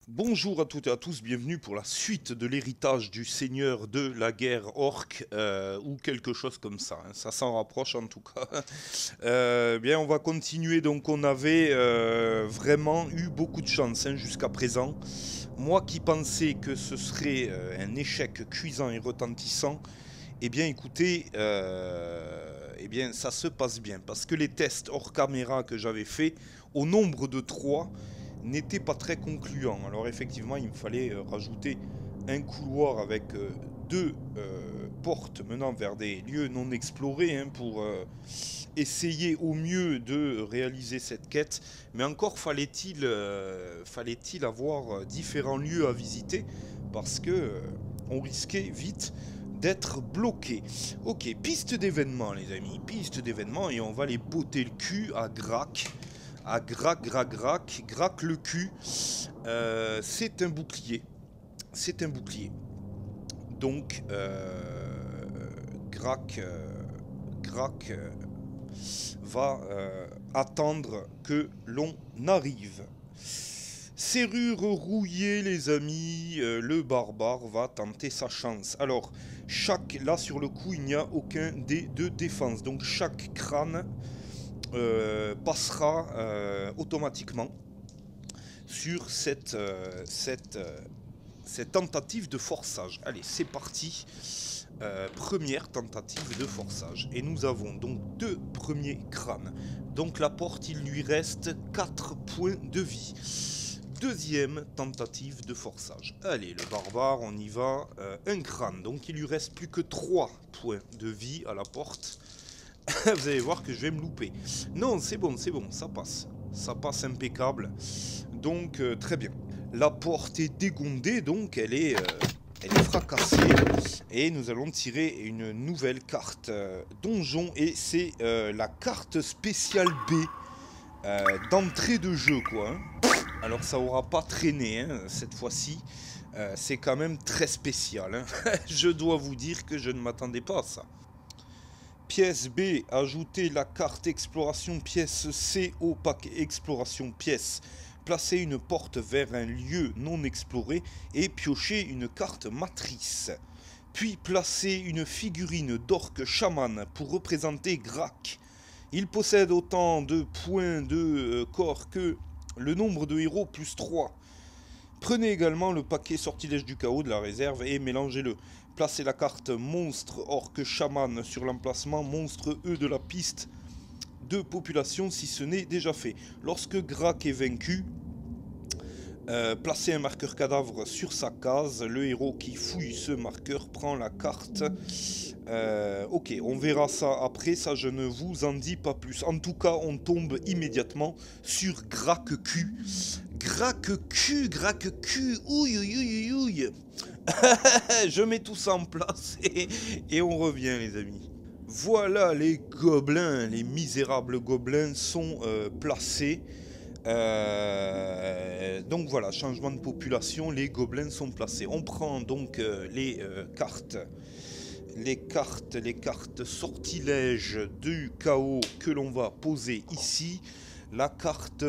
Bonjour à toutes et à tous, bienvenue pour la suite de l'héritage du seigneur de la guerre orque, ou quelque chose comme ça, hein. Ça s'en rapproche en tout cas. Bien, on va continuer, donc on avait vraiment eu beaucoup de chance, hein, jusqu'à présent. Moi qui pensais que ce serait un échec cuisant et retentissant, eh bien écoutez, eh bien ça se passe bien, parce que les tests hors caméra que j'avais fait, au nombre de 3, n'étaient pas très concluants. Alors effectivement, il me fallait rajouter un couloir avec deux portes menant vers des lieux non explorés, hein, pour essayer au mieux de réaliser cette quête. Mais encore fallait-il avoir différents lieux à visiter, parce que on risquait vite d'être bloqué. Ok, piste d'événements les amis, piste d'événements, et on va les botter le cul à Grac. À Grac, Grac, Grac, Grac le cul. C'est un bouclier. C'est un bouclier. Donc, Grac, Grac va attendre que l'on arrive. Serrure rouillée, les amis, le barbare va tenter sa chance. Alors, là sur le coup, il n'y a aucun dé de défense. Donc, chaque crâne passera automatiquement sur cette tentative de forçage. Allez, c'est parti. Première tentative de forçage. Et nous avons donc deux premiers crânes. Donc la porte, il lui reste 4 points de vie. Deuxième tentative de forçage. Allez, le barbare, on y va. Un crâne. Donc il lui reste plus que 3 points de vie à la porte. Vous allez voir que je vais me louper. Non, c'est bon, ça passe. Ça passe impeccable. Donc, très bien. La porte est dégondée, donc elle est fracassée. Et nous allons tirer une nouvelle carte donjon. Et c'est la carte spéciale B d'entrée de jeu, quoi, hein. Alors, ça aura pas traîné, hein, cette fois-ci. C'est quand même très spécial, hein. Je dois vous dire que je ne m'attendais pas à ça. Pièce B, ajouter la carte exploration pièce C au pack exploration pièce. Placer une porte vers un lieu non exploré et piocher une carte matrice. Puis placer une figurine d'orque chaman pour représenter Grac. Il possède autant de points de corps que le nombre de héros plus 3. Prenez également le paquet sortilège du chaos de la réserve et mélangez-le. Placez la carte monstre orque chaman sur l'emplacement monstre E de la piste de population si ce n'est déjà fait. Lorsque Grac est vaincu, placez un marqueur cadavre sur sa case. Le héros qui fouille ce marqueur prend la carte. Ok, on verra ça après, ça je ne vous en dis pas plus. En tout cas, on tombe immédiatement sur Grac Q. Grac Q, Grac Q, ouille, ouille, ouille, ouille. Je mets tout ça en place et on revient, les amis. Voilà, les gobelins, les misérables gobelins sont placés. Donc voilà, changement de population, les gobelins sont placés. On prend donc cartes. Les cartes sortilèges du chaos que l'on va poser ici. La carte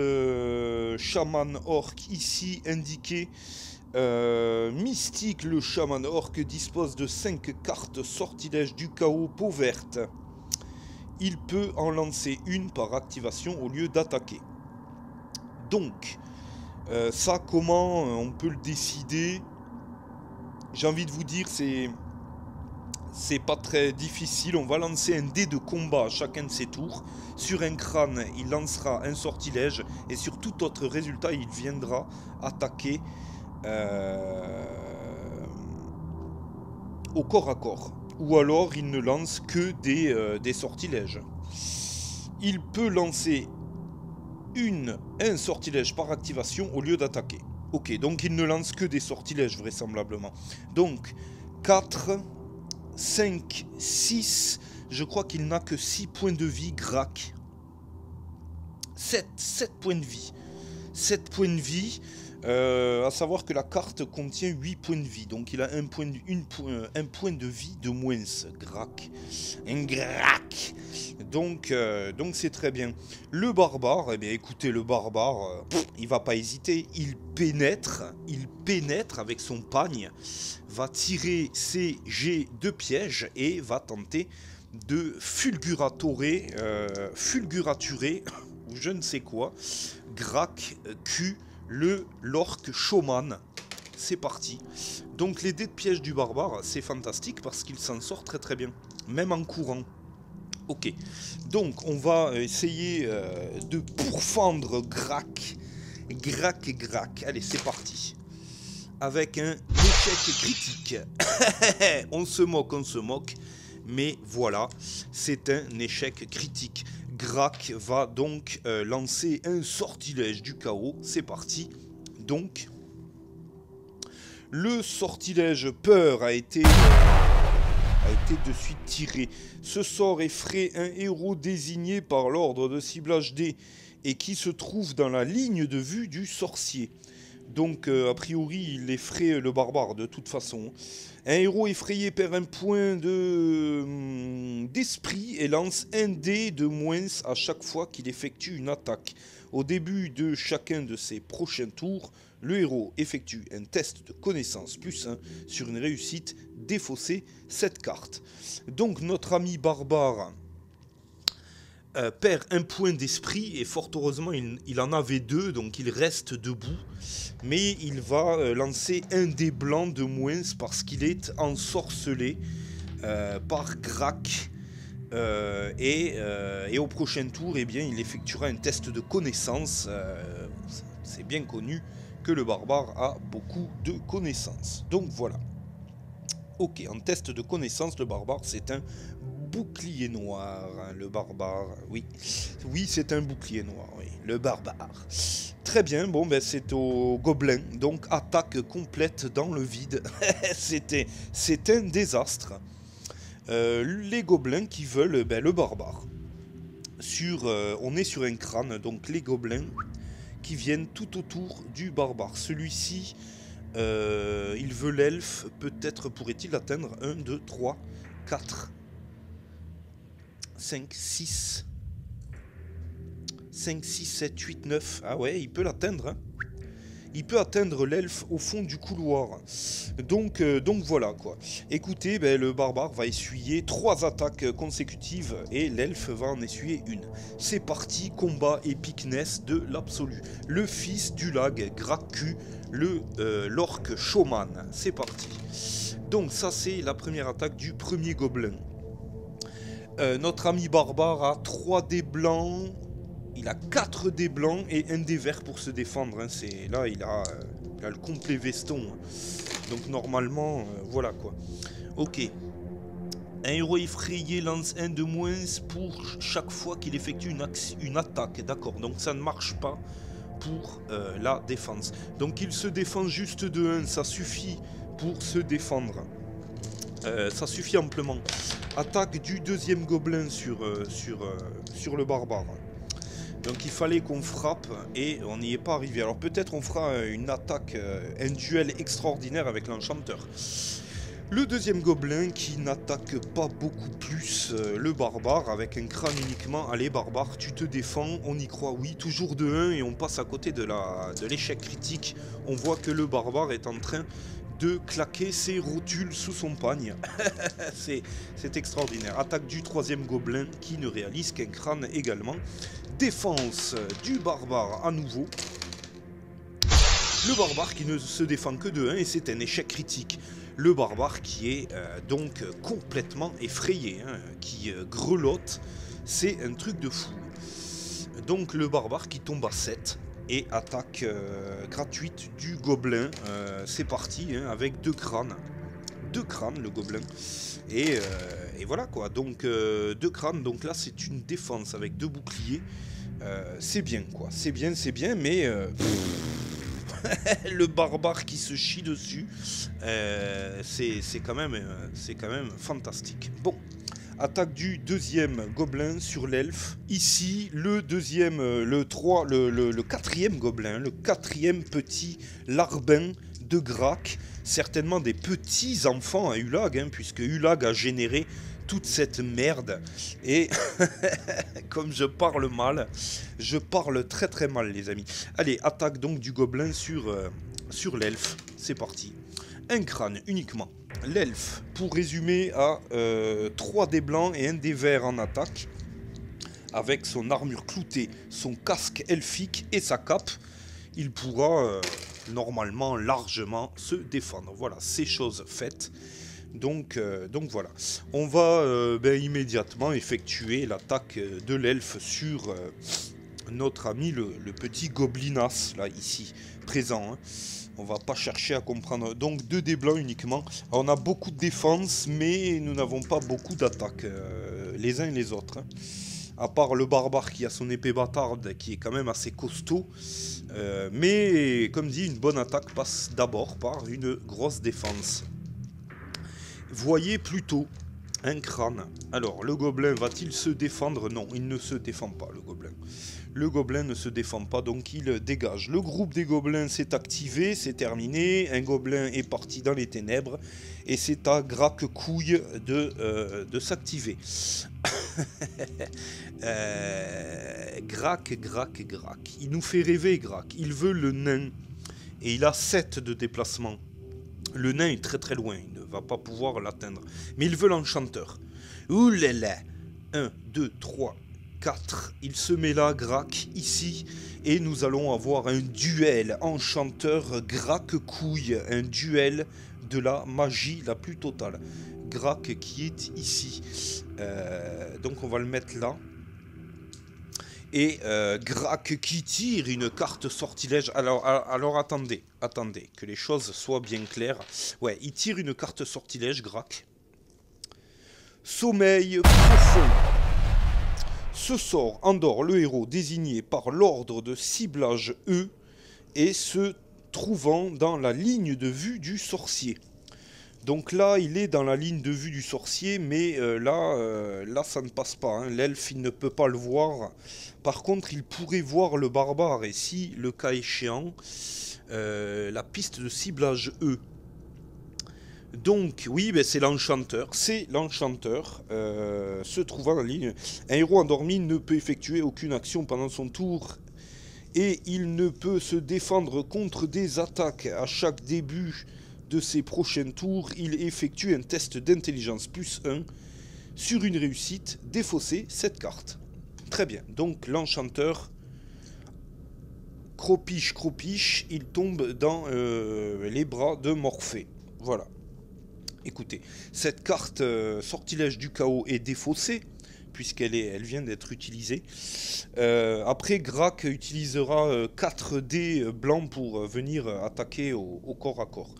chaman orc ici indiquée. Mystique, le chaman orc dispose de 5 cartes sortilèges du chaos peau verte. Il peut en lancer une par activation au lieu d'attaquer. Donc, ça, comment on peut le décider? J'ai envie de vous dire, c'est pas très difficile. On va lancer un dé de combat à chacun de ses tours. Sur un crâne, il lancera un sortilège. Et sur tout autre résultat, il viendra attaquer au corps à corps. Ou alors, il ne lance que des sortilèges. Il peut lancer un sortilège par activation au lieu d'attaquer. Ok, donc il ne lance que des sortilèges vraisemblablement. Donc, 4, 5, 6. Je crois qu'il n'a que 6 points de vie, Grac. 7 points de vie. 7 points de vie. À savoir que la carte contient 8 points de vie. Donc il a un point de vie de moins. Grac. Un grac. Donc c'est très bien. Le barbare, eh bien écoutez, le barbare, il va pas hésiter. Il pénètre avec son pagne, va tirer ses jets de piège et va tenter de fulguraturer, ou je ne sais quoi, Grac Q, l'orque showman. C'est parti. Donc les dés de piège du barbare, c'est fantastique parce qu'il s'en sort très très bien, même en courant. Ok, donc on va essayer de pourfendre Grac. Grac. Allez, c'est parti. Avec un échec critique. On se moque. Mais voilà, c'est un échec critique. Grac va donc lancer un sortilège du chaos. C'est parti. Donc, le sortilège peur a été de suite tiré. Ce sort effraie un héros désigné par l'ordre de ciblage D et qui se trouve dans la ligne de vue du sorcier. Donc, a priori, il effraie le barbare de toute façon. Un héros effrayé perd un point d'esprit et lance un dé de moins à chaque fois qu'il effectue une attaque. Au début de chacun de ses prochains tours, le héros effectue un test de connaissance +1 sur une réussite défaussée cette carte. Donc notre ami barbare perd un point d'esprit et fort heureusement il en avait 2, donc il reste debout. Mais il va lancer un dé blanc de moins parce qu'il est ensorcelé par Grac. Et au prochain tour, eh bien, il effectuera un test de connaissance. C'est bien connu que le barbare a beaucoup de connaissances. Donc voilà. Ok, en test de connaissance, le barbare, c'est un bouclier noir. Hein, le barbare, oui. Oui, c'est un bouclier noir, oui. Le barbare. Très bien, bon, ben c'est au gobelin. Donc, attaque complète dans le vide. C'est un désastre. Les gobelins qui veulent le barbare. On est sur un crâne, donc les gobelins qui viennent tout autour du barbare. Celui-ci, il veut l'elfe, peut-être pourrait-il atteindre 1, 2, 3, 4, 5, 6, 7, 8, 9. Ah ouais, il peut l'atteindre, hein. Il peut atteindre l'elfe au fond du couloir. Donc voilà quoi. Écoutez, le barbare va essuyer 3 attaques consécutives et l'elfe va en essuyer une. C'est parti, combat épicness de l'absolu. Le fils du lag, Gracu, l'orque showman. C'est parti. Donc ça c'est la première attaque du premier gobelin. Notre ami barbare a 3 dés blancs. Il a 4 dés blancs et 1 dé vert pour se défendre. Hein. Là, il a le complet veston. Hein. Donc normalement, voilà quoi. Ok. Un héros effrayé lance 1 de moins pour chaque fois qu'il effectue une attaque. D'accord, donc ça ne marche pas pour la défense. Donc il se défend juste de 1, ça suffit pour se défendre. Ça suffit amplement. Attaque du deuxième gobelin sur le barbare. Donc il fallait qu'on frappe et on n'y est pas arrivé. Alors peut-être on fera une attaque, un duel extraordinaire avec l'enchanteur. Le deuxième gobelin qui n'attaque pas beaucoup plus le barbare avec un crâne uniquement. Allez barbare, tu te défends, on y croit, oui, toujours de 1 et on passe à côté de l'échec critique. On voit que le barbare est en train de claquer ses rotules sous son pagne. C'est extraordinaire. Attaque du troisième gobelin qui ne réalise qu'un crâne également. Défense du barbare à nouveau. Le barbare qui ne se défend que de 1 et c'est un échec critique. Le barbare qui est donc complètement effrayé, hein, qui grelotte. C'est un truc de fou. Donc le barbare qui tombe à 7. Et attaque gratuite du gobelin. C'est parti, hein, avec 2 crânes. 2 crânes, le gobelin. Et voilà quoi. Donc 2 crânes. Donc là, c'est une défense avec 2 boucliers. C'est bien quoi. C'est bien, mais... le barbare qui se chie dessus. C'est quand même fantastique. Bon. Attaque du deuxième gobelin sur l'elfe. Ici, le deuxième, le quatrième gobelin, le quatrième petit larbin de Grak. Certainement des petits enfants à Ulag, hein, puisque Ulag a généré toute cette merde. Et comme je parle mal, je parle très très mal, les amis. Allez, attaque donc du gobelin sur l'elfe. C'est parti. Un crâne uniquement. L'elfe, pour résumer, a 3 dés blancs et 1 dé vert en attaque. Avec son armure cloutée, son casque elfique et sa cape, il pourra normalement largement se défendre. Voilà, c'est chose faite. Donc voilà. On va immédiatement effectuer l'attaque de l'elfe sur notre ami le petit goblinas, là, ici, présent. Hein. On va pas chercher à comprendre. Donc 2 dés blancs uniquement. Alors, on a beaucoup de défense, mais nous n'avons pas beaucoup d'attaque, les uns et les autres. Hein. À part le barbare qui a son épée bâtarde, qui est quand même assez costaud. Mais comme dit, une bonne attaque passe d'abord par une grosse défense. Voyez plutôt un crâne. Alors, le gobelin va-t-il se défendre? Non, il ne se défend pas, le gobelin. Le gobelin ne se défend pas, donc il dégage. Le groupe des gobelins s'est activé, c'est terminé. Un gobelin est parti dans les ténèbres. Et c'est à Grak Couille de s'activer. Grak. Il nous fait rêver, Grak. Il veut le nain. Et il a 7 de déplacement. Le nain est très très loin, il ne va pas pouvoir l'atteindre. Mais il veut l'enchanteur. Ouh là là. 1, 2, 3, 4. Il se met là, Grak, ici. Et nous allons avoir un duel enchanteur Grak-couille. Un duel de la magie la plus totale. Grak qui est ici. Donc on va le mettre là. Et Grak qui tire une carte sortilège. Alors attendez, que les choses soient bien claires. Ouais, il tire une carte sortilège, Grak. Sommeil profond. Ce sort endort le héros désigné par l'ordre de ciblage E et se trouvant dans la ligne de vue du sorcier. Donc là, il est dans la ligne de vue du sorcier, mais là, ça ne passe pas. Hein. L'elfe, il ne peut pas le voir. Par contre, il pourrait voir le barbare. Et si, le cas échéant, la piste de ciblage E. Donc, oui, ben, c'est l'enchanteur. C'est l'enchanteur se trouvant dans la ligne. Un héros endormi ne peut effectuer aucune action pendant son tour. Et il ne peut se défendre contre des attaques à chaque début de ses prochains tours. Il effectue un test d'intelligence plus 1. Sur une réussite, défausser cette carte. Très bien. Donc l'enchanteur, cropiche, il tombe dans les bras de Morphée. Voilà. Écoutez, cette carte sortilège du chaos est défaussée, puisqu'elle vient d'être utilisée. Après, Grak utilisera 4 dés blancs pour venir attaquer au corps à corps.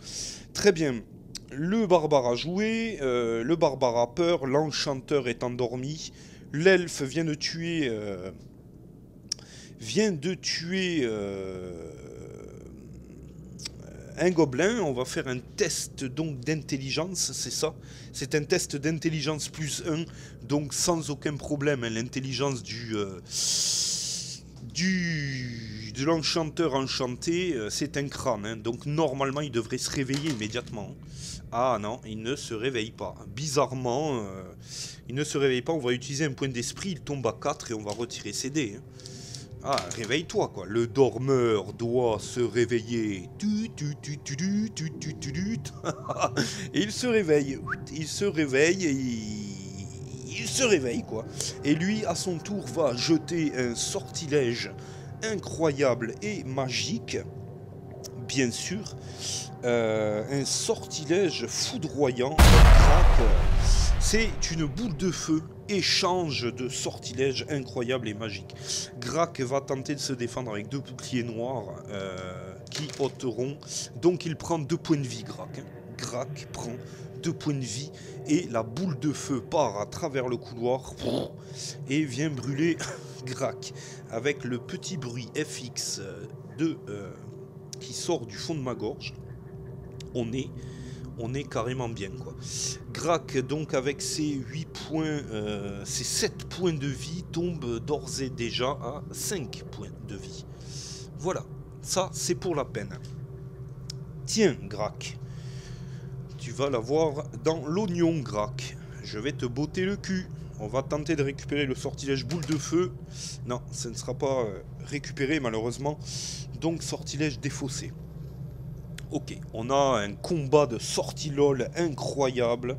Très bien. Le barbare a joué, le barbare a peur, l'enchanteur est endormi, l'elfe vient de tuer un gobelin. On va faire un test donc d'intelligence, c'est ça. C'est un test d'intelligence plus 1, donc sans aucun problème. Hein, l'intelligence de l'enchanteur enchanté, c'est un crâne. Hein, donc normalement, il devrait se réveiller immédiatement. Ah non, il ne se réveille pas. Bizarrement, il ne se réveille pas. On va utiliser un point d'esprit, il tombe à 4 et on va retirer ses dés. Hein. Ah, réveille-toi, quoi. Le dormeur doit se réveiller. Et il se réveille. Il se réveille et il se réveille, quoi. Et lui, à son tour, va jeter un sortilège incroyable et magique. Bien sûr. Un sortilège foudroyant. C'est une boule de feu. Échange de sortilèges incroyable et magique. Grak va tenter de se défendre avec 2 boucliers noirs qui ôteront. Donc il prend 2 points de vie, Grak. Hein. Grak prend 2 points de vie et la boule de feu part à travers le couloir et vient brûler Grak avec le petit bruit FX qui sort du fond de ma gorge. On est on est carrément bien, quoi. Grac, donc avec ses 8 points, ses 7 points de vie, tombe d'ores et déjà à 5 points de vie. Voilà, ça c'est pour la peine. Tiens, Grac, tu vas l'avoir dans l'oignon, Grac. Je vais te botter le cul. On va tenter de récupérer le sortilège boule de feu. Non, ça ne sera pas récupéré malheureusement. Donc sortilège défaussé. Ok, on a un combat de sortilol incroyable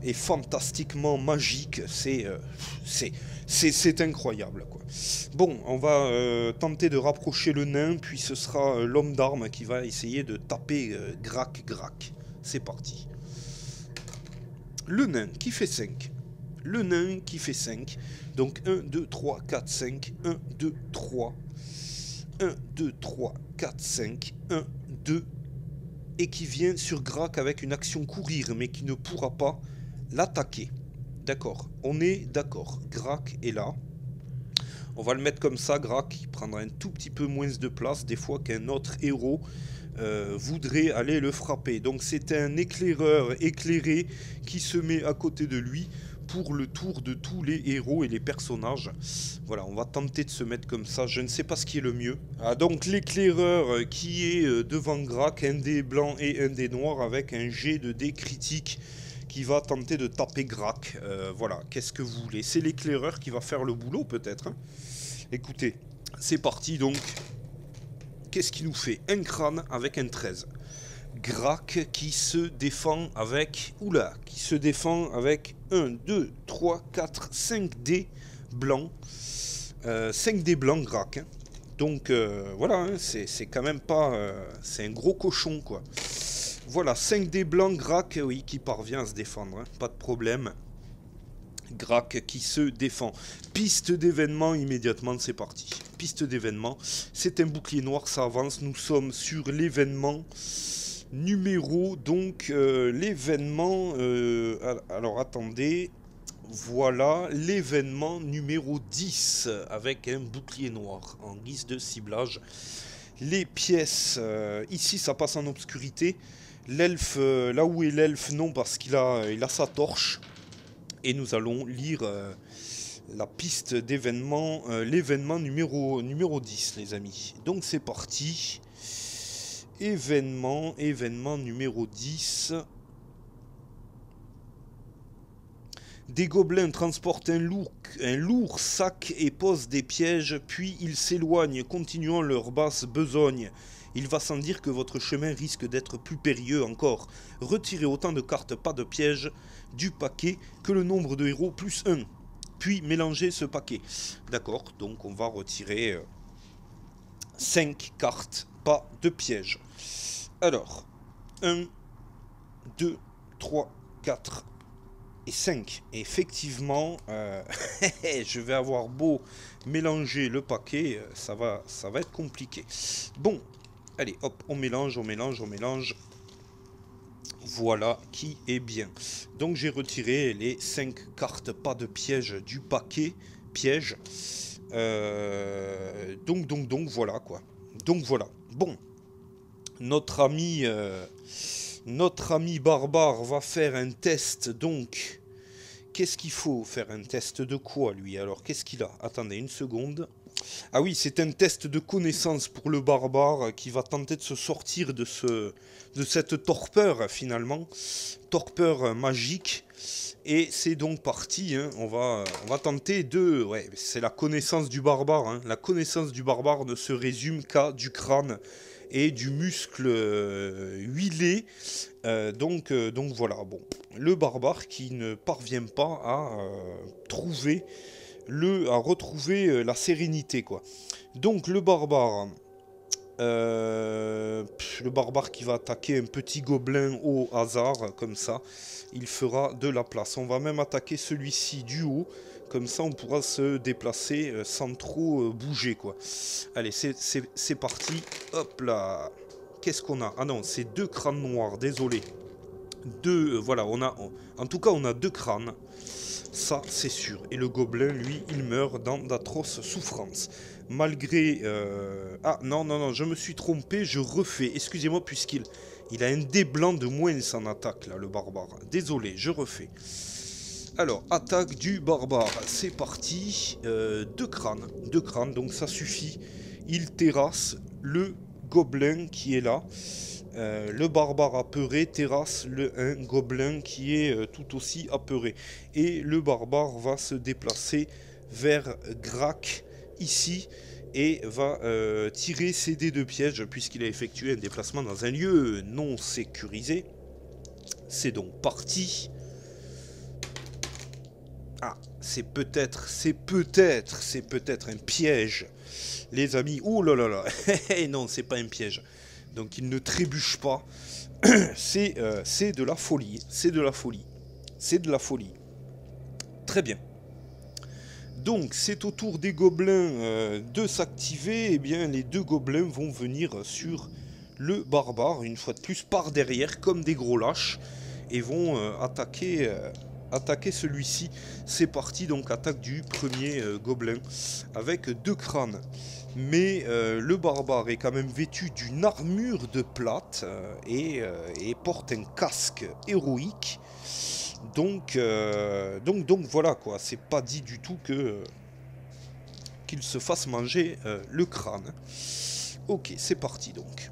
et fantastiquement magique. C'est incroyable, quoi. Bon, on va tenter de rapprocher le nain, puis ce sera l'homme d'armes qui va essayer de taper Grac. C'est parti. Le nain qui fait 5. Le nain qui fait 5. Donc 1, 2, 3, 4, 5. 1, 2, 3. 1, 2, 3, 4, 5. 1, 2. Et qui vient sur Grac avec une action courir, mais qui ne pourra pas l'attaquer. D'accord, on est d'accord. Grac est là. On va le mettre comme ça, Grac, qui prendra un tout petit peu moins de place, des fois qu'un autre héros voudrait aller le frapper. Donc c'est un éclaireur éclairé qui se met à côté de lui pour le tour de tous les héros et les personnages. Voilà, on va tenter de se mettre comme ça, je ne sais pas ce qui est le mieux. Ah, donc l'éclaireur qui est devant Grac, un dé blanc et un dé noir avec un jet de dés critique qui va tenter de taper Grac. Voilà, qu'est-ce que vous voulez? C'est l'éclaireur qui va faire le boulot peut-être, hein. Écoutez, c'est parti donc. Qu'est-ce qu'il nous fait? Un crâne avec un 13. Grac qui se défend avec... Oula, qui se défend avec 1, 2, 3, 4, 5 dés blancs. 5 dés blancs, Grac. Hein. Donc voilà, hein, c'est quand même pas... c'est un gros cochon, quoi. Voilà, 5 dés blancs, Grac, oui, qui parvient à se défendre. Hein, pas de problème. Grac qui se défend. Piste d'événement immédiatement, c'est parti. Piste d'événement, c'est un bouclier noir, ça avance. Nous sommes sur l'événement numéro, donc l'événement... alors attendez, voilà l'événement numéro 10 avec un bouclier noir en guise de ciblage. Les pièces, ici ça passe en obscurité. L'elfe, là où est l'elfe, non, parce qu'il a, il a sa torche. Et nous allons lire la piste d'événement, l'événement numéro 10, les amis. Donc c'est parti. Événement numéro 10. Des gobelins transportent un lourd sac et posent des pièges, puis ils s'éloignent, continuant leur basse besogne. Il va sans dire que votre chemin risque d'être plus périlleux encore. Retirez autant de cartes pas de piège du paquet que le nombre de héros plus 1. Puis mélangez ce paquet. D'accord, donc on va retirer 5 cartes pas de piège. Alors, 1, 2, 3, 4 et 5. Et effectivement, je vais avoir beau mélanger le paquet, ça va être compliqué. Bon, allez, hop, on mélange. Voilà qui est bien. Donc j'ai retiré les 5 cartes pas de piège du paquet piège. Donc voilà quoi. Donc voilà. Bon, notre ami barbare va faire un test. Donc qu'est-ce qu'il faut faire un test de quoi lui? Alors qu'est-ce qu'il a? Attendez une seconde. Ah oui, c'est un test de connaissance pour le barbare qui va tenter de se sortir de cette torpeur finalement. Torpeur magique. Et c'est donc parti, hein. On va tenter de... Ouais, c'est la connaissance du barbare. Hein. La connaissance du barbare ne se résume qu'à du crâne et du muscle huilé. Donc voilà, bon. Le barbare qui ne parvient pas à retrouver la sérénité, quoi. Donc le barbare qui va attaquer un petit gobelin au hasard, comme ça, il fera de la place. On va même attaquer celui-ci du haut, comme ça on pourra se déplacer sans trop bouger, quoi. Allez, c'est parti, hop là. Qu'est-ce qu'on a? Ah non, c'est 2 crânes noirs, désolé. Voilà, en tout cas on a 2 crânes. Ça, c'est sûr. Et le gobelin, lui, il meurt dans d'atroces souffrances. Malgré... Ah, non, non, non, je me suis trompé, je refais. Excusez-moi, puisqu'il a un dé blanc de moins en attaque, là, le barbare. Désolé, je refais. Alors, attaque du barbare. C'est parti. Deux crânes, donc ça suffit. Il terrasse le gobelin qui est là. Le barbare apeuré terrasse un gobelin qui est tout aussi apeuré. Et le barbare va se déplacer vers Grak, ici, et va tirer ses dés de piège, puisqu'il a effectué un déplacement dans un lieu non sécurisé. C'est donc parti. Ah, c'est peut-être un piège, les amis. Ouh là là là, non, c'est pas un piège. Donc il ne trébuche pas. C'est de la folie. C'est de la folie. C'est de la folie. Très bien. Donc c'est au tour des gobelins de s'activer. Eh bien les deux gobelins vont venir sur le barbare, une fois de plus, par derrière, comme des gros lâches. Et vont attaquer celui-ci. C'est parti, donc attaque du premier gobelin. Avec deux crânes. Mais le barbare est quand même vêtu d'une armure de plate et porte un casque héroïque. Donc voilà quoi, c'est pas dit du tout qu'il se fasse manger le crâne. Ok, c'est parti donc.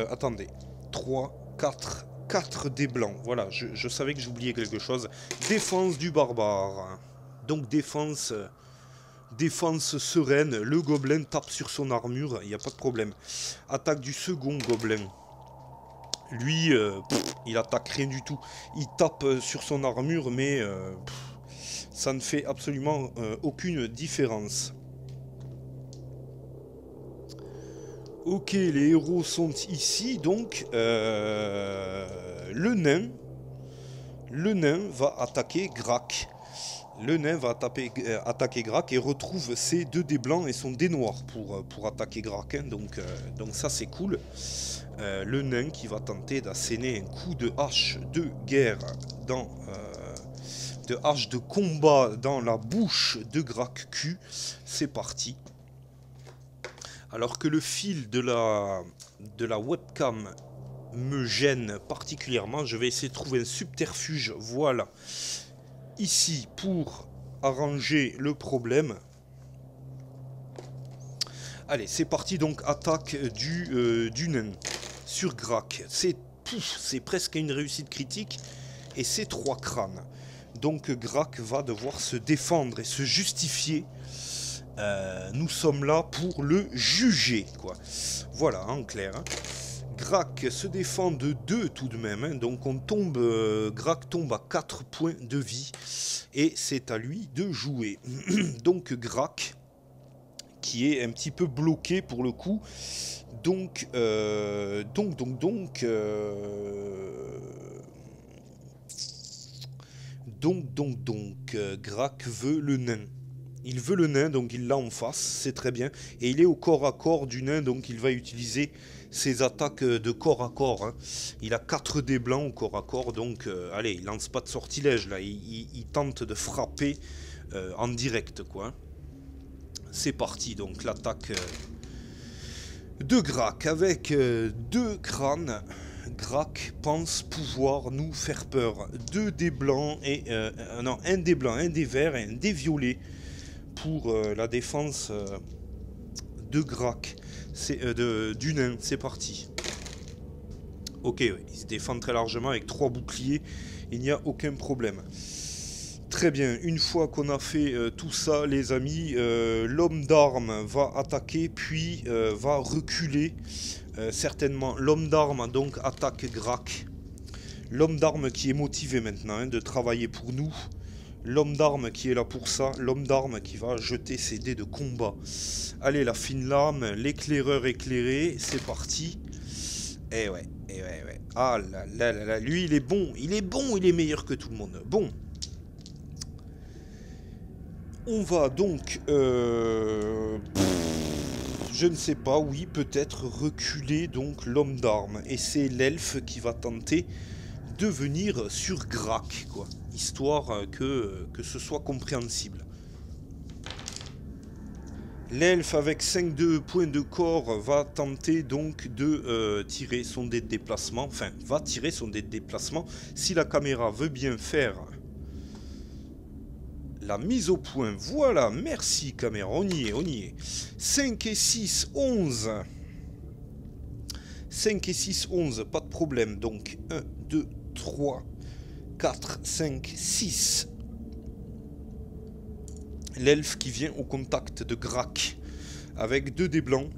Attendez, 3, 4 dés blancs. Voilà, je savais que j'oubliais quelque chose. Défense du barbare. Donc défense sereine, le gobelin tape sur son armure, il n'y a pas de problème. Attaque du second gobelin. Lui, il attaque rien du tout. Il tape sur son armure, mais ça ne fait absolument aucune différence. Ok, les héros sont ici, donc le nain va attaquer Grak. Le nain va attaquer Grak et retrouve ses 2 dés blancs et son dé noir pour attaquer Grak. Hein, donc ça c'est cool. Le nain qui va tenter d'asséner un coup de hache de guerre de hache de combat dans la bouche de Grak Q. C'est parti. Alors que le fil de la webcam me gêne particulièrement, je vais essayer de trouver un subterfuge. Voilà. Ici pour arranger le problème. Allez, c'est parti donc, attaque du nain sur Grak. C'est presque une réussite critique et c'est 3 crânes. Donc Grak va devoir se défendre et se justifier. Nous sommes là pour le juger, quoi. Voilà, en clair. Hein. Grak se défend de 2 tout de même, hein. Donc Grak tombe à 4 points de vie et c'est à lui de jouer. Donc Grak qui est un petit peu bloqué pour le coup. Donc Grak veut le nain. Il veut le nain, donc il l'a en face, c'est très bien. Et il est au corps à corps du nain, donc il va utiliser ses attaques de corps à corps. Hein. Il a 4 dés blancs au corps à corps, donc allez, il lance pas de sortilège là. Il tente de frapper en direct, quoi. C'est parti, donc l'attaque de Grak avec 2 crânes. Grak pense pouvoir nous faire peur. 2 dés blancs et non, un dé blanc, un dé vert et un dé violet pour la défense de Grak, du nain. C'est parti. Ok, oui, il se défend très largement avec 3 boucliers, il n'y a aucun problème. Très bien, une fois qu'on a fait tout ça, les amis, l'homme d'armes va attaquer, puis va reculer. Certainement, l'homme d'armes donc attaque Grak. L'homme d'armes qui est motivé maintenant hein, de travailler pour nous. L'homme d'armes qui est là pour ça. L'homme d'armes qui va jeter ses dés de combat. Allez, la fine lame, l'éclaireur éclairé, c'est parti. Eh ouais. Ah là là là là, lui il est bon, il est meilleur que tout le monde. Bon. On va donc... je ne sais pas, oui, peut-être reculer donc l'homme d'armes. Et c'est l'elfe qui va tenter de venir sur Grac, quoi. Histoire que ce soit compréhensible. L'elfe avec 5 points de corps va tenter donc de tirer son dé de déplacement. Enfin, va tirer son dé de déplacement. Si la caméra veut bien faire la mise au point. Voilà, merci caméra, on y est, on y est. 5 et 6, 11. 5 et 6, 11, pas de problème. Donc 1, 2, 3, 4, 5, 6. L'elfe qui vient au contact de Grac avec 2 dés blancs.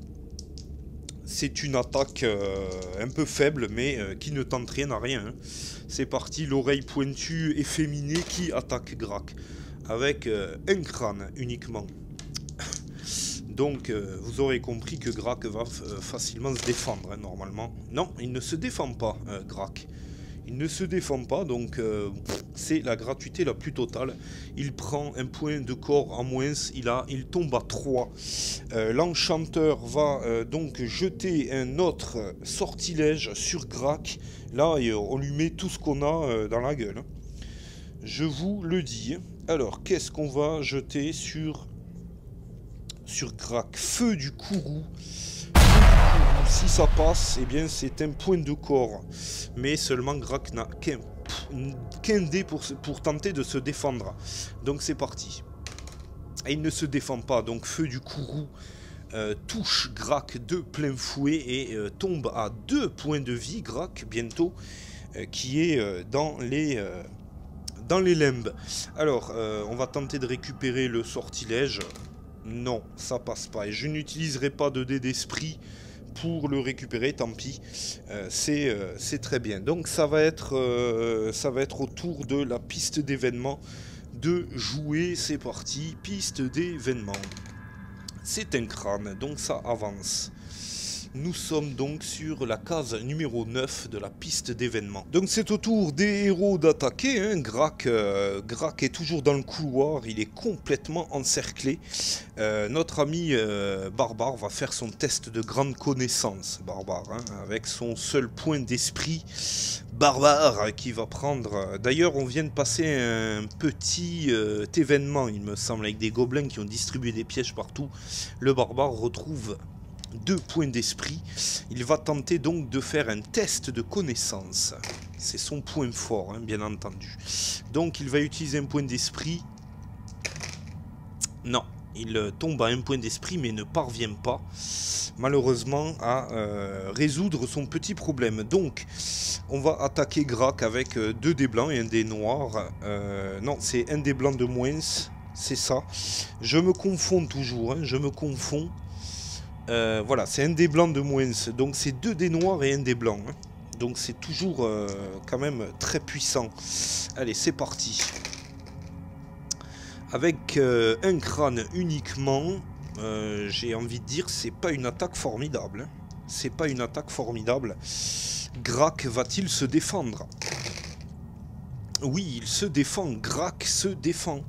C'est une attaque un peu faible, mais qui ne tente rien à rien. Hein. C'est parti, l'oreille pointue efféminée qui attaque Grac. Avec un crâne uniquement. Donc vous aurez compris que Grac va facilement se défendre, hein, normalement. Non, il ne se défend pas, Grac. Il ne se défend pas, donc c'est la gratuité la plus totale. Il prend un point de corps en moins, il tombe à 3. L'enchanteur va donc jeter un autre sortilège sur Grac. Là, on lui met tout ce qu'on a dans la gueule. Je vous le dis. Alors, qu'est-ce qu'on va jeter sur Grac? Feu du courroux. Si ça passe, eh bien c'est un point de corps. Mais seulement Grac n'a qu'un dé pour tenter de se défendre. Donc c'est parti. Et il ne se défend pas, donc feu du courroux touche Grac de plein fouet et tombe à 2 points de vie, Grac, bientôt, qui est dans les limbes. Alors, on va tenter de récupérer le sortilège. Non, ça passe pas. Et je n'utiliserai pas de dé d'esprit pour le récupérer, tant pis. C'est très bien. Donc ça va être au tour de la piste d'événement de jouer. C'est parti, piste d'événement. C'est un crâne, donc ça avance. Nous sommes donc sur la case numéro 9 de la piste d'événement. Donc c'est au tour des héros d'attaquer. Hein. Grac est toujours dans le couloir, il est complètement encerclé. Notre ami Barbare va faire son test de grande connaissance. Barbare, hein, avec son seul point d'esprit. Barbare qui va prendre... D'ailleurs, on vient de passer un petit événement, il me semble, avec des gobelins qui ont distribué des pièges partout. Le Barbare retrouve 2 points d'esprit. Il va tenter donc de faire un test de connaissance. C'est son point fort, hein, bien entendu. Donc il va utiliser un point d'esprit. Non, il tombe à un point d'esprit mais ne parvient pas, malheureusement, à résoudre son petit problème. Donc on va attaquer Grac avec 2 dés blancs et un dé noir. Non, c'est un dé blanc de moins. C'est ça. Je me confonds toujours, hein, je me confonds. Voilà, c'est un dé blanc de moins, donc c'est 2 dés noirs et un dé blanc. Hein. Donc c'est toujours quand même très puissant. Allez, c'est parti. Avec un crâne uniquement, j'ai envie de dire, c'est pas une attaque formidable. Hein. C'est pas une attaque formidable. Grac va-t-il se défendre? Oui, il se défend. Grac se défend.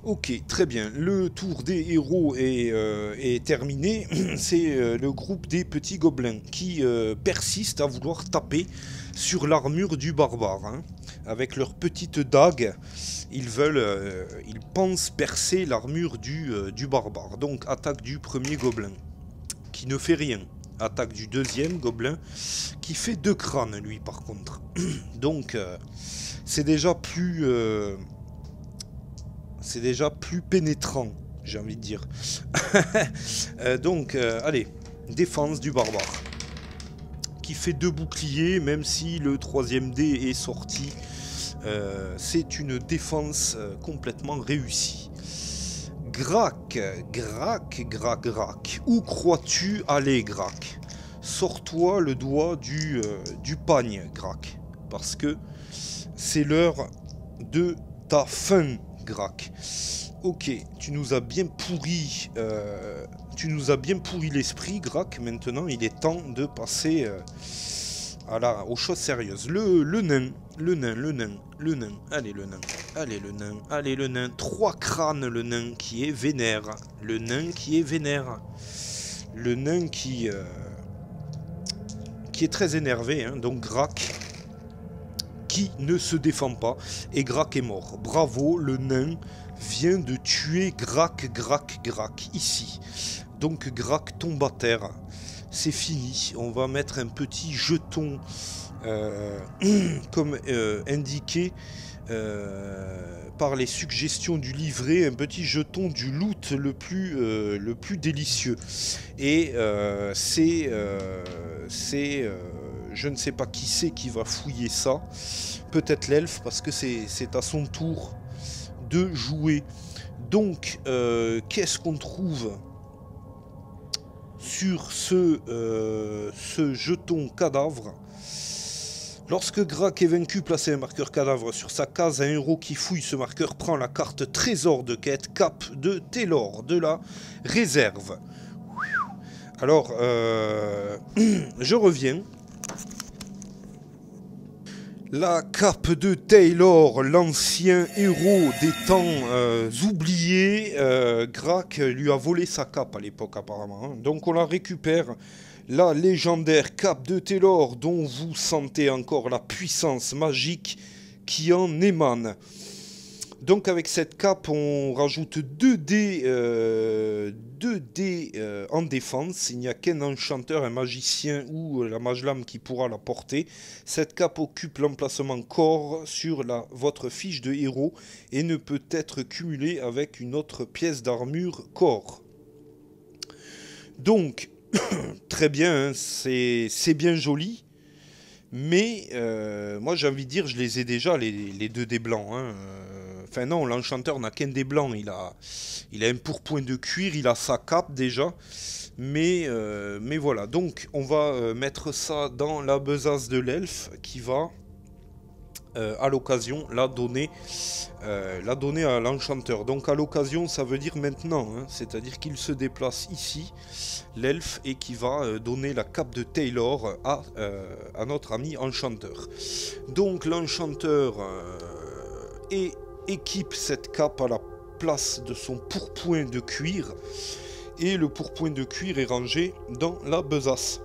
Ok, très bien. Le tour des héros est terminé. C'est le groupe des petits gobelins qui persistent à vouloir taper sur l'armure du barbare. Hein. Avec leurs petites dagues, ils pensent percer l'armure du barbare. Donc, attaque du premier gobelin, qui ne fait rien. Attaque du deuxième gobelin, qui fait 2 crânes, lui, par contre. Donc, c'est déjà plus... c'est déjà plus pénétrant, j'ai envie de dire. Donc, allez, défense du barbare. Qui fait 2 boucliers, même si le 3e dé est sorti. C'est une défense complètement réussie. Grac. Où crois-tu aller, Grac? Sors-toi le doigt du pagne, Grac. Parce que c'est l'heure de ta fin, Grac. Ok, tu nous as bien pourri l'esprit, Grac. Maintenant, il est temps de passer aux choses sérieuses. Le nain. Allez, le nain. 3 crânes, le nain qui est vénère. Le nain qui est très énervé, hein. Donc Grac qui ne se défend pas, et Grak est mort. Bravo, le nain vient de tuer Grak, ici. Donc Grak tombe à terre. C'est fini. On va mettre un petit jeton comme indiqué par les suggestions du livret, un petit jeton du loot le plus délicieux. Et je ne sais pas qui c'est qui va fouiller ça. Peut-être l'elfe, parce que c'est à son tour de jouer. Donc, qu'est-ce qu'on trouve sur ce jeton cadavre? Lorsque Grak est vaincu, placez un marqueur cadavre sur sa case. Un héros qui fouille ce marqueur prend la carte trésor de quête Cap de Taylor de la réserve. Alors, je reviens. La cape de Taylor, l'ancien héros des temps oubliés. Grak lui a volé sa cape à l'époque apparemment. Hein. Donc on la récupère. La légendaire cape de Taylor dont vous sentez encore la puissance magique qui en émane. Donc avec cette cape, on rajoute 2 dés, en défense. Il n'y a qu'un enchanteur, un magicien ou la mage-lame qui pourra la porter. Cette cape occupe l'emplacement corps sur votre fiche de héros et ne peut être cumulée avec une autre pièce d'armure corps. Donc, très bien, hein, c'est bien joli. Mais moi j'ai envie de dire, je les ai déjà les 2 dés blancs. Hein. Enfin non, l'enchanteur n'a qu'un dé blanc. Il a un pourpoint de cuir, il a sa cape déjà. Mais voilà, donc on va mettre ça dans la besace de l'elfe qui va à l'occasion la donner à l'enchanteur. Donc à l'occasion ça veut dire maintenant, hein, c'est-à-dire qu'il se déplace ici, l'elfe, et qui va donner la cape de Taylor à notre ami enchanteur. Donc l'enchanteur équipe cette cape à la place de son pourpoint de cuir, et le pourpoint de cuir est rangé dans la besace.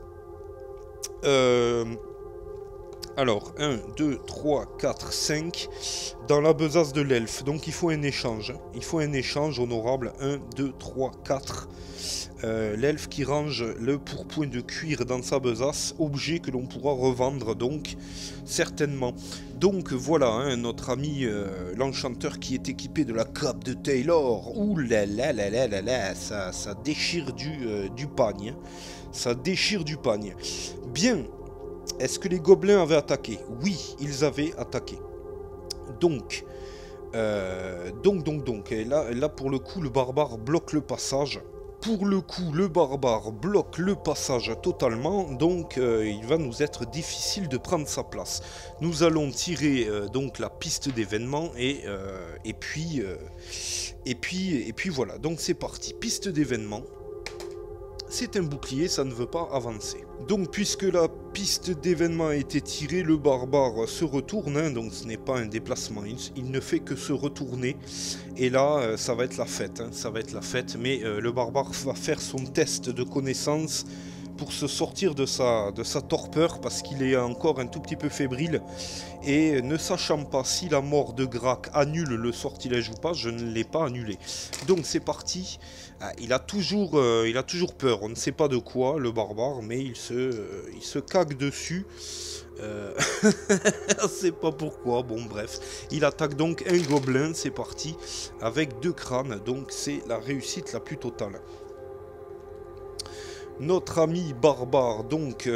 Alors, 1, 2, 3, 4, 5 dans la besace de l'elfe. Donc il faut un échange. Il faut un échange honorable. 1, 2, 3, 4. L'elfe qui range le pourpoint de cuir dans sa besace. Objet que l'on pourra revendre donc certainement. Donc voilà, hein, notre ami l'enchanteur qui est équipé de la cape de Taylor. Ouh là là là là là là, ça déchire du pagne. Ça déchire du pagne. Bien. Est-ce que les gobelins avaient attaqué? Oui, ils avaient attaqué. Donc. Et là, pour le coup, le barbare bloque le passage. Pour le coup, le barbare bloque le passage totalement. Donc, il va nous être difficile de prendre sa place. Nous allons tirer donc la piste d'événement et puis voilà. Donc, c'est parti. Piste d'événement. C'est un bouclier, ça ne veut pas avancer. Donc puisque la piste d'événement a été tirée, le barbare se retourne, hein, donc ce n'est pas un déplacement, il ne fait que se retourner. Et là, ça va être la fête, hein, ça va être la fête, mais le barbare va faire son test de connaissance pour se sortir de sa torpeur, parce qu'il est encore un tout petit peu fébrile. Et ne sachant pas si la mort de Grak annule le sortilège ou pas, je ne l'ai pas annulé. Donc c'est parti. Il a toujours peur, on ne sait pas de quoi, le barbare, mais il se cague dessus. On ne sait pas pourquoi, bon bref. Il attaque donc un gobelin, c'est parti, avec 2 crânes, donc c'est la réussite la plus totale. Notre ami barbare donc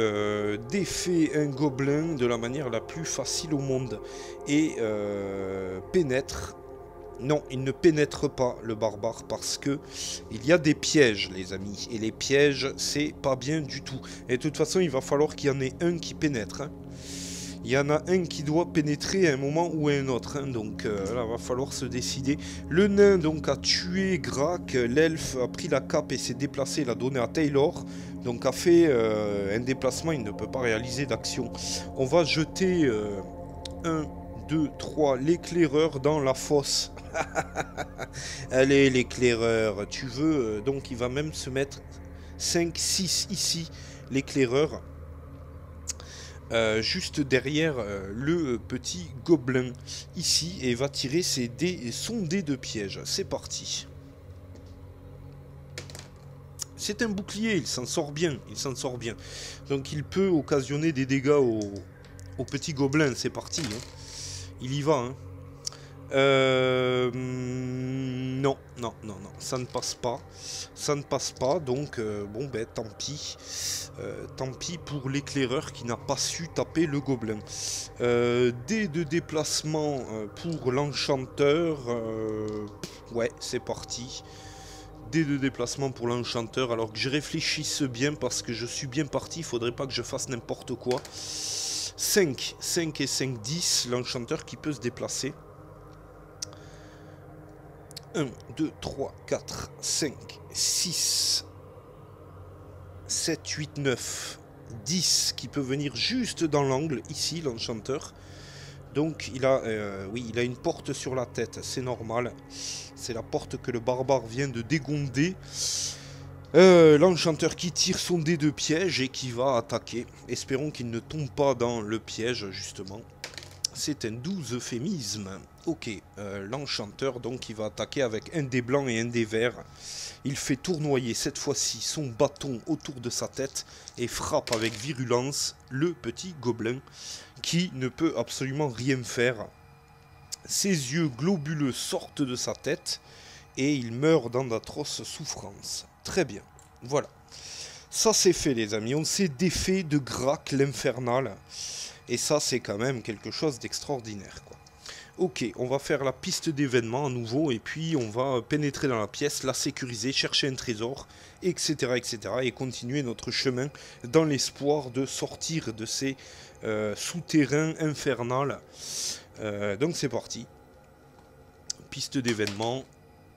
défait un gobelin de la manière la plus facile au monde et pénètre. Non, il ne pénètre pas le barbare parce que il y a des pièges, les amis. Et les pièges, c'est pas bien du tout. Et de toute façon, il va falloir qu'il y en ait un qui pénètre. Hein. Il y en a un qui doit pénétrer à un moment ou à un autre. Hein. Donc là, il va falloir se décider. Le nain donc a tué Grak. L'elfe a pris la cape et s'est déplacé. L'a donné à Taylor. Donc a fait un déplacement. Il ne peut pas réaliser d'action. On va jeter 1, 2, 3 l'éclaireur dans la fosse. Allez, l'éclaireur. Tu veux... donc il va même se mettre 5, 6 ici. L'éclaireur. juste derrière le petit gobelin ici et va tirer son dé de piège. C'est parti. C'est un bouclier, il s'en sort bien, Donc il peut occasionner des dégâts au petit gobelin, c'est parti. Hein. Il y va. Hein. Non, ça ne passe pas. Donc, bon, ben, tant pis. Tant pis pour l'éclaireur qui n'a pas su taper le gobelin. Dés de déplacement pour l'enchanteur. Ouais, c'est parti. Dés de déplacement pour l'enchanteur. Alors que je réfléchisse bien parce que je suis bien parti. Il faudrait pas que je fasse n'importe quoi. 5 et 5, 10. L'enchanteur qui peut se déplacer. 1, 2, 3, 4, 5, 6, 7, 8, 9, 10 qui peut venir juste dans l'angle, ici, l'enchanteur. Donc il a, oui, il a une porte sur la tête, c'est normal. C'est la porte que le barbare vient de dégonder. L'enchanteur qui tire son dé de piège et qui va attaquer. Espérons qu'il ne tombe pas dans le piège, justement. C'est un doux euphémisme. Ok, l'enchanteur donc il va attaquer avec un dé blanc et un dé vert. Il fait tournoyer cette fois-ci son bâton autour de sa tête et frappe avec virulence le petit gobelin qui ne peut absolument rien faire. Ses yeux globuleux sortent de sa tête et il meurt dans d'atroces souffrances. Très bien, voilà. Ça c'est fait les amis, on s'est défait de Grak l'infernal. Et ça, c'est quand même quelque chose d'extraordinaire, quoi. Ok, on va faire la piste d'événements à nouveau, et puis on va pénétrer dans la pièce, la sécuriser, chercher un trésor, etc., etc., et continuer notre chemin dans l'espoir de sortir de ces souterrains infernales. Donc c'est parti. Piste d'événements,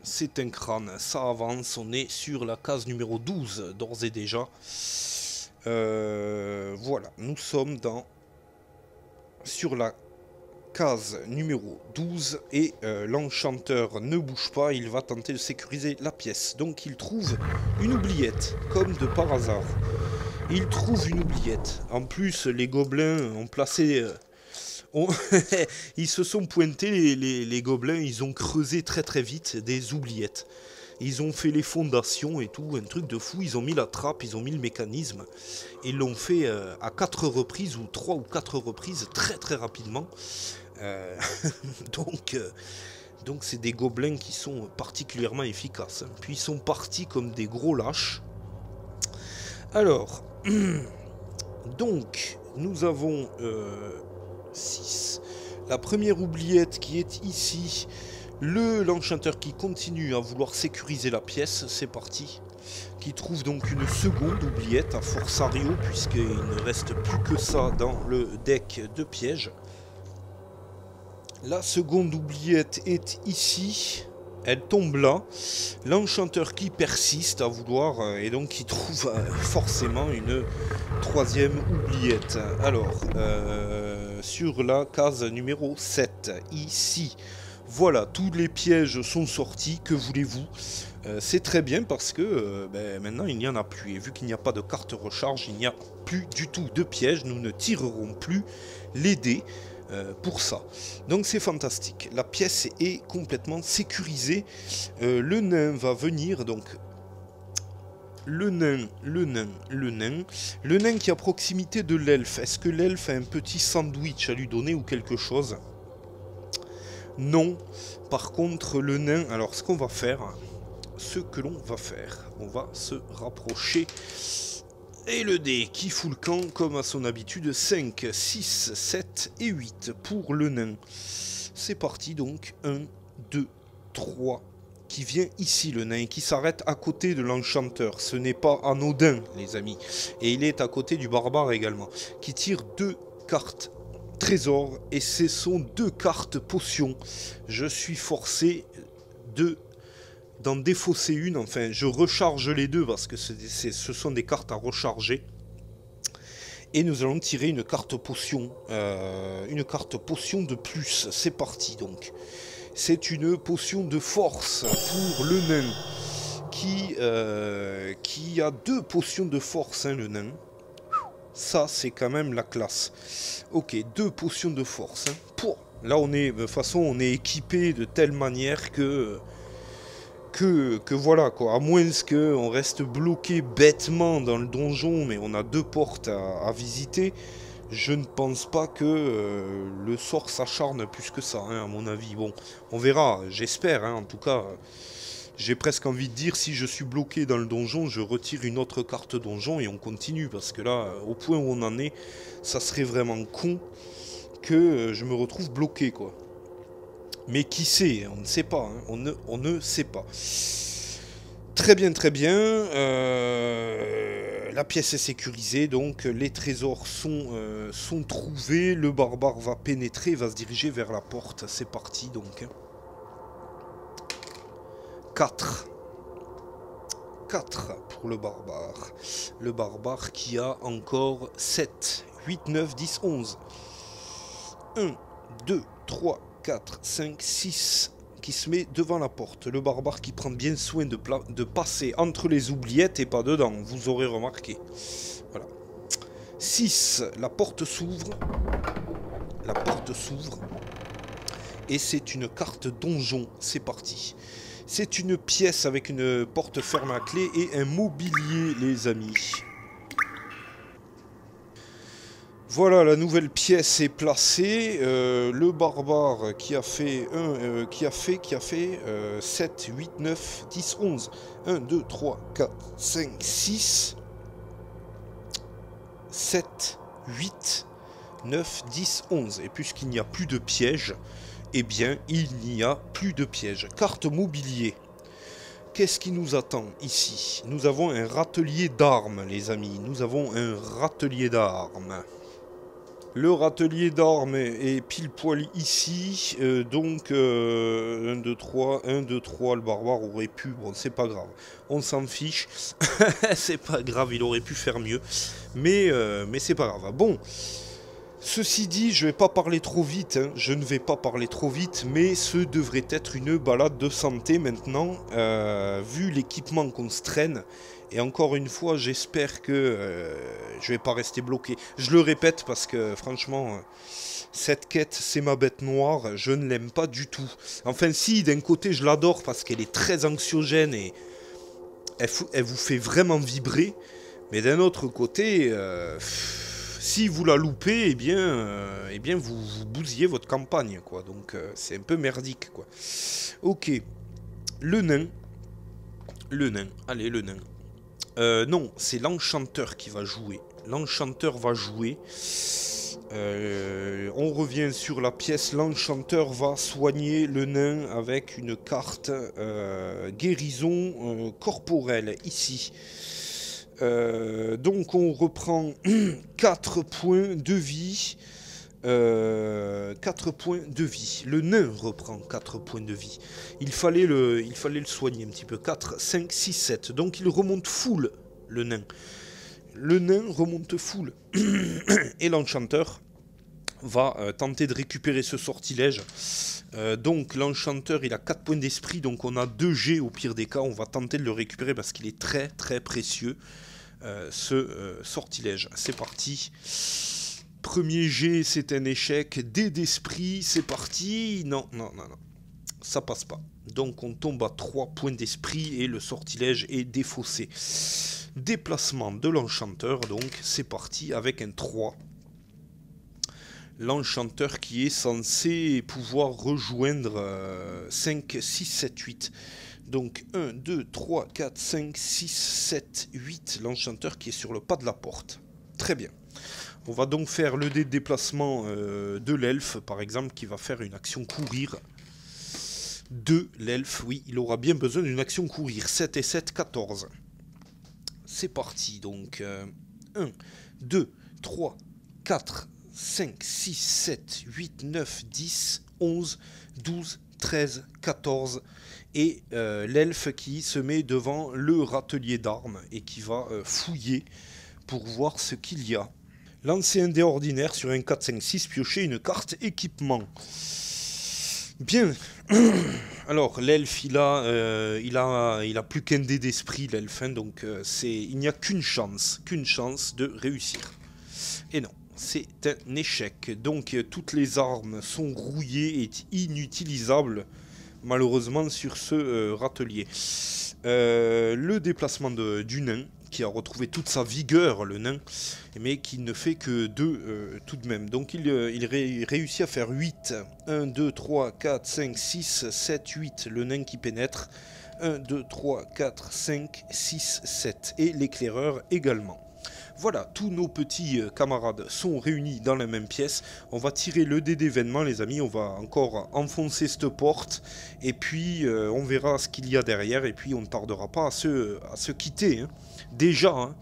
c'est un crâne, ça avance, on est sur la case numéro 12, d'ores et déjà. Voilà, nous sommes sur la case numéro 12 et l'enchanteur ne bouge pas, il va tenter de sécuriser la pièce. Donc il trouve une oubliette, comme de par hasard. Il trouve une oubliette. En plus, les gobelins ont placé... ils se sont pointés, les gobelins, ils ont creusé très très vite des oubliettes. Ils ont fait les fondations et tout, un truc de fou. Ils ont mis la trappe, ils ont mis le mécanisme. Et ils l'ont fait à 4 reprises, ou 3 ou 4 reprises, très très rapidement. Donc c'est des gobelins qui sont particulièrement efficaces. Puis ils sont partis comme des gros lâches. Alors, donc, nous avons 6. La première oubliette qui est ici... L'enchanteur qui continue à vouloir sécuriser la pièce, c'est parti. Qui trouve donc une seconde oubliette à forçario, puisqu'il ne reste plus que ça dans le deck de piège. La seconde oubliette est ici. Elle tombe là. L'enchanteur qui persiste à vouloir, et donc qui trouve forcément une troisième oubliette. Alors, sur la case numéro 7, ici... Voilà, tous les pièges sont sortis, que voulez-vous? C'est très bien parce que maintenant il n'y en a plus. Et vu qu'il n'y a pas de carte recharge, il n'y a plus du tout de pièges. Nous ne tirerons plus les dés pour ça. Donc c'est fantastique. La pièce est complètement sécurisée. Le nain va venir, donc... Le nain qui est à proximité de l'elfe. Est-ce que l'elfe a un petit sandwich à lui donner ou quelque chose ? Non. Par contre, le nain... Alors, ce que l'on va faire, on va se rapprocher. Et le dé qui fout le camp, comme à son habitude, 5, 6, 7 et 8 pour le nain. C'est parti, donc. 1, 2, 3... qui vient ici, le nain, qui s'arrête à côté de l'enchanteur. Ce n'est pas anodin, les amis. Et il est à côté du barbare également, qui tire 2 cartes trésor, et ce sont 2 cartes potions. Je suis forcé d'en défausser une, enfin je recharge les deux parce que ce sont des cartes à recharger. Et nous allons tirer une carte potion, de plus. C'est parti donc. C'est une potion de force pour le nain qui a 2 potions de force, hein, le nain. Ça, c'est quand même la classe. Ok, 2 potions de force. Hein. Pouah. Là, on est, de toute façon, on est équipé de telle manière que voilà, quoi. À moins qu'on reste bloqué bêtement dans le donjon, mais on a 2 portes à visiter. Je ne pense pas que le sort s'acharne plus que ça, hein, à mon avis. Bon, on verra, j'espère, hein, en tout cas... J'ai presque envie de dire, si je suis bloqué dans le donjon, je retire une autre carte donjon et on continue. Parce que là, au point où on en est, ça serait vraiment con que je me retrouve bloqué, quoi. Mais qui sait? On ne sait pas. Hein. On ne sait pas. Très bien, très bien. La pièce est sécurisée, donc les trésors sont trouvés. Le barbare va pénétrer, va se diriger vers la porte. C'est parti, donc. 4. 4 pour le barbare. Le barbare qui a encore 7, 8, 9, 10, 11. 1, 2, 3, 4, 5, 6 qui se met devant la porte. Le barbare qui prend bien soin de passer entre les oubliettes et pas dedans, vous aurez remarqué. Voilà. 6, la porte s'ouvre. La porte s'ouvre. Et c'est une carte donjon. C'est parti. C'est une pièce avec une porte ferme à clé et un mobilier, les amis. Voilà, la nouvelle pièce est placée. Le barbare qui a fait 7, 8, 9, 10, 11. 1, 2, 3, 4, 5, 6, 7, 8, 9, 10, 11. Et puisqu'il n'y a plus de pièges, eh bien, il n'y a plus de pièges. Carte mobilier. Qu'est-ce qui nous attend ici? Nous avons un râtelier d'armes, les amis. Nous avons un râtelier d'armes. Le râtelier d'armes est pile poil ici. 1, 2, 3, 1, 2, 3. Le barbare aurait pu... Bon, c'est pas grave. On s'en fiche. C'est pas grave, il aurait pu faire mieux. Mais c'est pas grave. Bon... Ceci dit, je ne vais pas parler trop vite, hein. Je ne vais pas parler trop vite, mais ce devrait être une balade de santé maintenant, vu l'équipement qu'on se traîne. Et encore une fois, j'espère que je ne vais pas rester bloqué. Je le répète parce que franchement, cette quête, c'est ma bête noire, je ne l'aime pas du tout. Enfin si, d'un côté, je l'adore parce qu'elle est très anxiogène et elle vous fait vraiment vibrer. Mais d'un autre côté... si vous la loupez, eh bien vous bousillez votre campagne, quoi. Donc c'est un peu merdique, quoi. Ok. Le nain. Le nain. Allez, le nain. Non, c'est l'enchanteur qui va jouer. L'enchanteur va jouer. On revient sur la pièce. L'enchanteur va soigner le nain avec une carte guérison corporelle, ici. Donc on reprend 4 points de vie. 4 points de vie. Le nain reprend 4 points de vie. Il fallait le soigner un petit peu. 4, 5, 6, 7. Donc il remonte full, le nain. Le nain remonte full. Et l'enchanteur va tenter de récupérer ce sortilège. Donc l'enchanteur, il a 4 points d'esprit. Donc on a 2 G au pire des cas. On va tenter de le récupérer parce qu'il est très très précieux. Ce sortilège. C'est parti. Premier jet, c'est un échec. Dé d'esprit, c'est parti. Non. Ça passe pas. Donc on tombe à 3 points d'esprit et le sortilège est défaussé. Déplacement de l'enchanteur, donc c'est parti avec un 3. L'enchanteur qui est censé pouvoir rejoindre 5, 6, 7, 8. Donc 1, 2, 3, 4, 5, 6, 7, 8. L'enchanteur qui est sur le pas de la porte. Très bien. On va donc faire le dé de déplacement de l'elfe, par exemple, qui va faire une action courir. De l'elfe, oui, il aura bien besoin d'une action courir. 7 et 7, 14. C'est parti, donc 1, 2, 3, 4, 5, 6, 7, 8, 9, 10, 11, 12, 13, 14... Et l'elfe qui se met devant le râtelier d'armes et qui va fouiller pour voir ce qu'il y a. Lancer un dé ordinaire sur un 4, 5, 6, piocher une carte équipement. Bien. Alors l'elfe il a plus qu'un dé d'esprit, l'elfe, hein, donc il n'y a qu'une chance de réussir. Et non, c'est un échec. Donc toutes les armes sont rouillées et inutilisables, malheureusement, sur ce râtelier. Le déplacement du nain, qui a retrouvé toute sa vigueur, le nain, mais qui ne fait que 2 tout de même. Donc il réussit à faire 8. 1, 2, 3, 4, 5, 6, 7, 8. Le nain qui pénètre. 1, 2, 3, 4, 5, 6, 7. Et l'éclaireur également. Voilà, tous nos petits camarades sont réunis dans la même pièce. On va tirer le dé d'événement, les amis. On va encore enfoncer cette porte. Et puis, on verra ce qu'il y a derrière. Et puis, on ne tardera pas à se quitter. Hein. Déjà. Hein.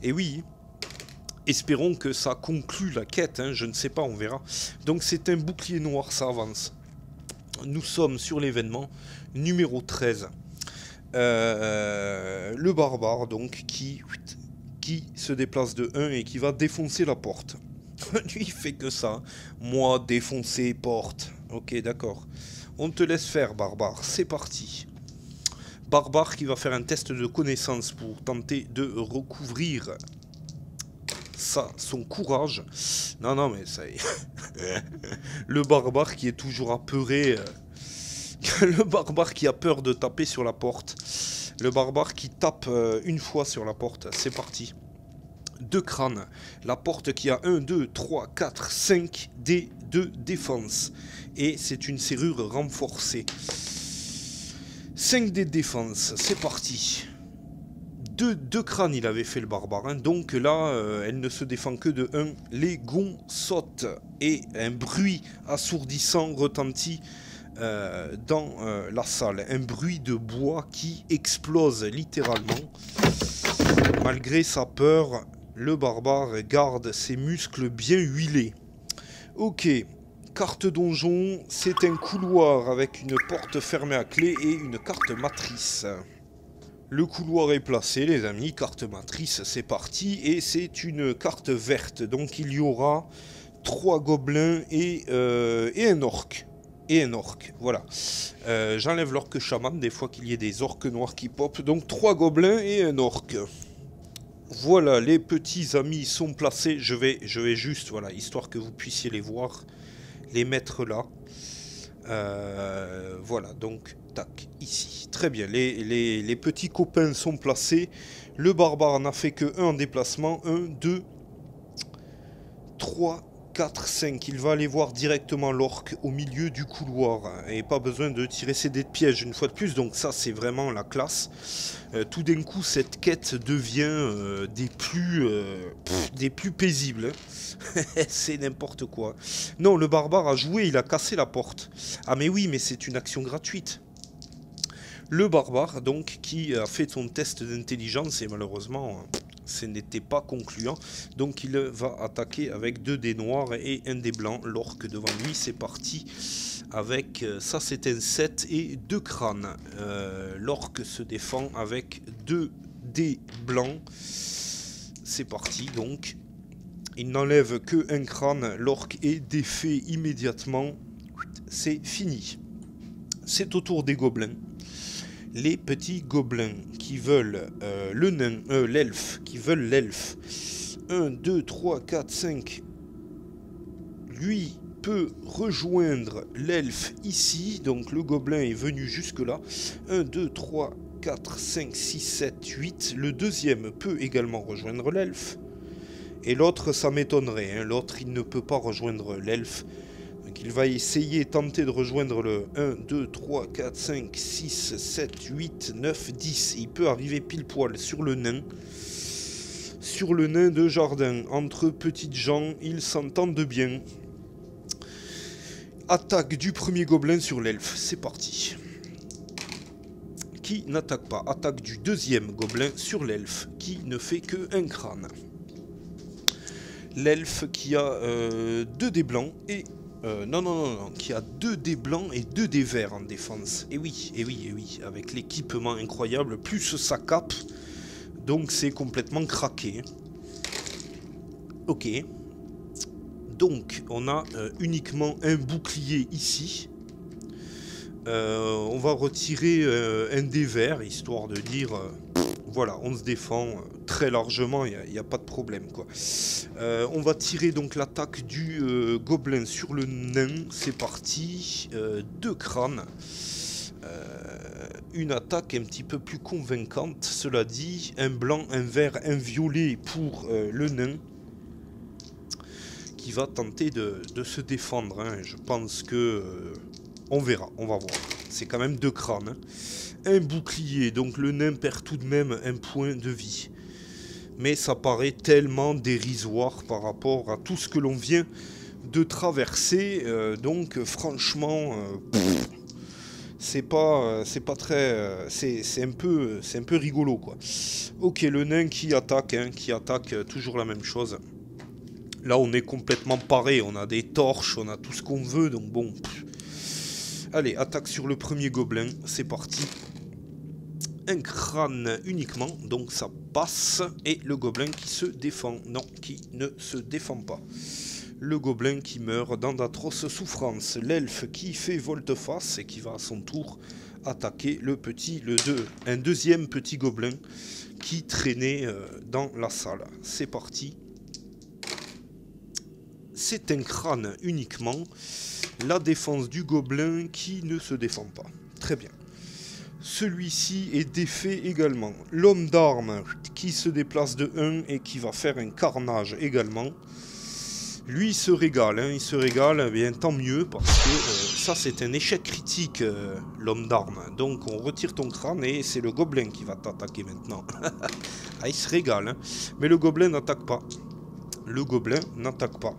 Et oui, espérons que ça conclue la quête. Hein. Je ne sais pas, on verra. Donc, c'est un bouclier noir, ça avance. Nous sommes sur l'événement numéro 13. Le barbare, donc, qui se déplace de 1 et qui va défoncer la porte. Lui, il fait que ça. Moi, défoncer porte. Ok, d'accord. On te laisse faire, barbare. C'est parti. Barbare qui va faire un test de connaissance pour tenter de recouvrir son courage. Non, mais ça y est. Le barbare qui est toujours apeuré. Le barbare qui a peur de taper sur la porte. Le barbare qui tape une fois sur la porte. C'est parti. 2 crânes. La porte qui a 1, 2, 3, 4, 5 dés de défense. Et c'est une serrure renforcée. 5 dés de défense. C'est parti. 2 crânes il avait fait le barbare. Hein. Donc là, elle ne se défend que de 1. Les gonds sautent. Et un bruit assourdissant retentit dans la salle. Un bruit de bois qui explose littéralement. Malgré sa peur, le barbare garde ses muscles bien huilés. Ok, carte donjon, c'est un couloir avec une porte fermée à clé et une carte matrice. Le couloir est placé, les amis, carte matrice, c'est parti. Et c'est une carte verte, donc il y aura 3 gobelins et un orc. Et un orc, voilà. J'enlève l'orc chaman, des fois qu'il y ait des orques noirs qui popent. Donc 3 gobelins et un orc. Voilà, les petits amis sont placés. Je vais juste, voilà, histoire que vous puissiez les voir, les mettre là. Voilà, donc, tac, ici. Très bien, les petits copains sont placés. Le barbare n'a fait que 1 en déplacement. 1, 2, 3, 4, 5. Il va aller voir directement l'orc au milieu du couloir. Et pas besoin de tirer ses dés de piège une fois de plus. Donc ça, c'est vraiment la classe. Tout d'un coup, cette quête devient des plus paisibles. C'est n'importe quoi. Non, le barbare a joué, il a cassé la porte. Ah mais oui, mais c'est une action gratuite. Le barbare, donc, qui a fait son test d'intelligence et malheureusement... ce n'était pas concluant, donc il va attaquer avec 2 dés noirs et 1 dé blanc. L'orc devant lui, c'est parti avec, ça c'est un 7 et 2 crânes. L'orc se défend avec 2 dés blancs. C'est parti donc. Il n'enlève que 1 crâne, l'orc est défait immédiatement. C'est fini. C'est au tour des gobelins. Les petits gobelins qui veulent le nain, l'elfe, qui veulent l'elfe. 1, 2, 3, 4, 5. Lui peut rejoindre l'elfe ici. Donc le gobelin est venu jusque là. 1, 2, 3, 4, 5, 6, 7, 8. Le deuxième peut également rejoindre l'elfe. Et l'autre, ça m'étonnerait. Hein. L'autre, il ne peut pas rejoindre l'elfe. Donc il va essayer, tenter de rejoindre le 1, 2, 3, 4, 5, 6, 7, 8, 9, 10. Il peut arriver pile poil sur le nain. Sur le nain de jardin. Entre petites gens, ils s'entendent bien. Attaque du premier gobelin sur l'elfe. C'est parti. Qui n'attaque pas. Attaque du deuxième gobelin sur l'elfe. Qui ne fait que 1 crâne. L'elfe qui a 2 dés blancs et... non, qui a 2 dés blancs et 2 dés verts en défense. Et oui, avec l'équipement incroyable, plus sa cape, donc c'est complètement craqué. Ok. Donc, on a uniquement un bouclier ici. On va retirer un dé vert, histoire de dire... Voilà, on se défend très largement, il n'y a pas de problème, quoi. On va tirer donc l'attaque du gobelin sur le nain. C'est parti. 2 crânes. Une attaque un petit peu plus convaincante, cela dit. Un blanc, un vert, un violet pour le nain. Qui va tenter de se défendre. Hein. Je pense que... on verra, on va voir. C'est quand même 2 crânes. Hein. Un bouclier, donc le nain perd tout de même un point de vie. Mais ça paraît tellement dérisoire par rapport à tout ce que l'on vient de traverser. Donc franchement, c'est pas très... c'est un peu rigolo, quoi. Ok, le nain qui attaque, hein, toujours la même chose. Là, on est complètement paré. On a des torches, on a tout ce qu'on veut, donc bon... Allez, attaque sur le premier gobelin, c'est parti. Un crâne uniquement, donc ça passe. Et le gobelin qui se défend. Non, qui ne se défend pas. Le gobelin qui meurt dans d'atroces souffrances. L'elfe qui fait volte-face et qui va à son tour attaquer un deuxième petit gobelin qui traînait dans la salle. C'est parti. C'est un crâne uniquement. La défense du gobelin qui ne se défend pas. Très bien. Celui-ci est défait également. L'homme d'armes qui se déplace de 1 et qui va faire un carnage également. Lui il se régale, hein, il se régale, eh bien tant mieux parce que ça c'est un échec critique, l'homme d'armes. Donc on retire ton crâne et c'est le gobelin qui va t'attaquer maintenant. Ah, il se régale, hein. Mais le gobelin n'attaque pas. Le gobelin n'attaque pas.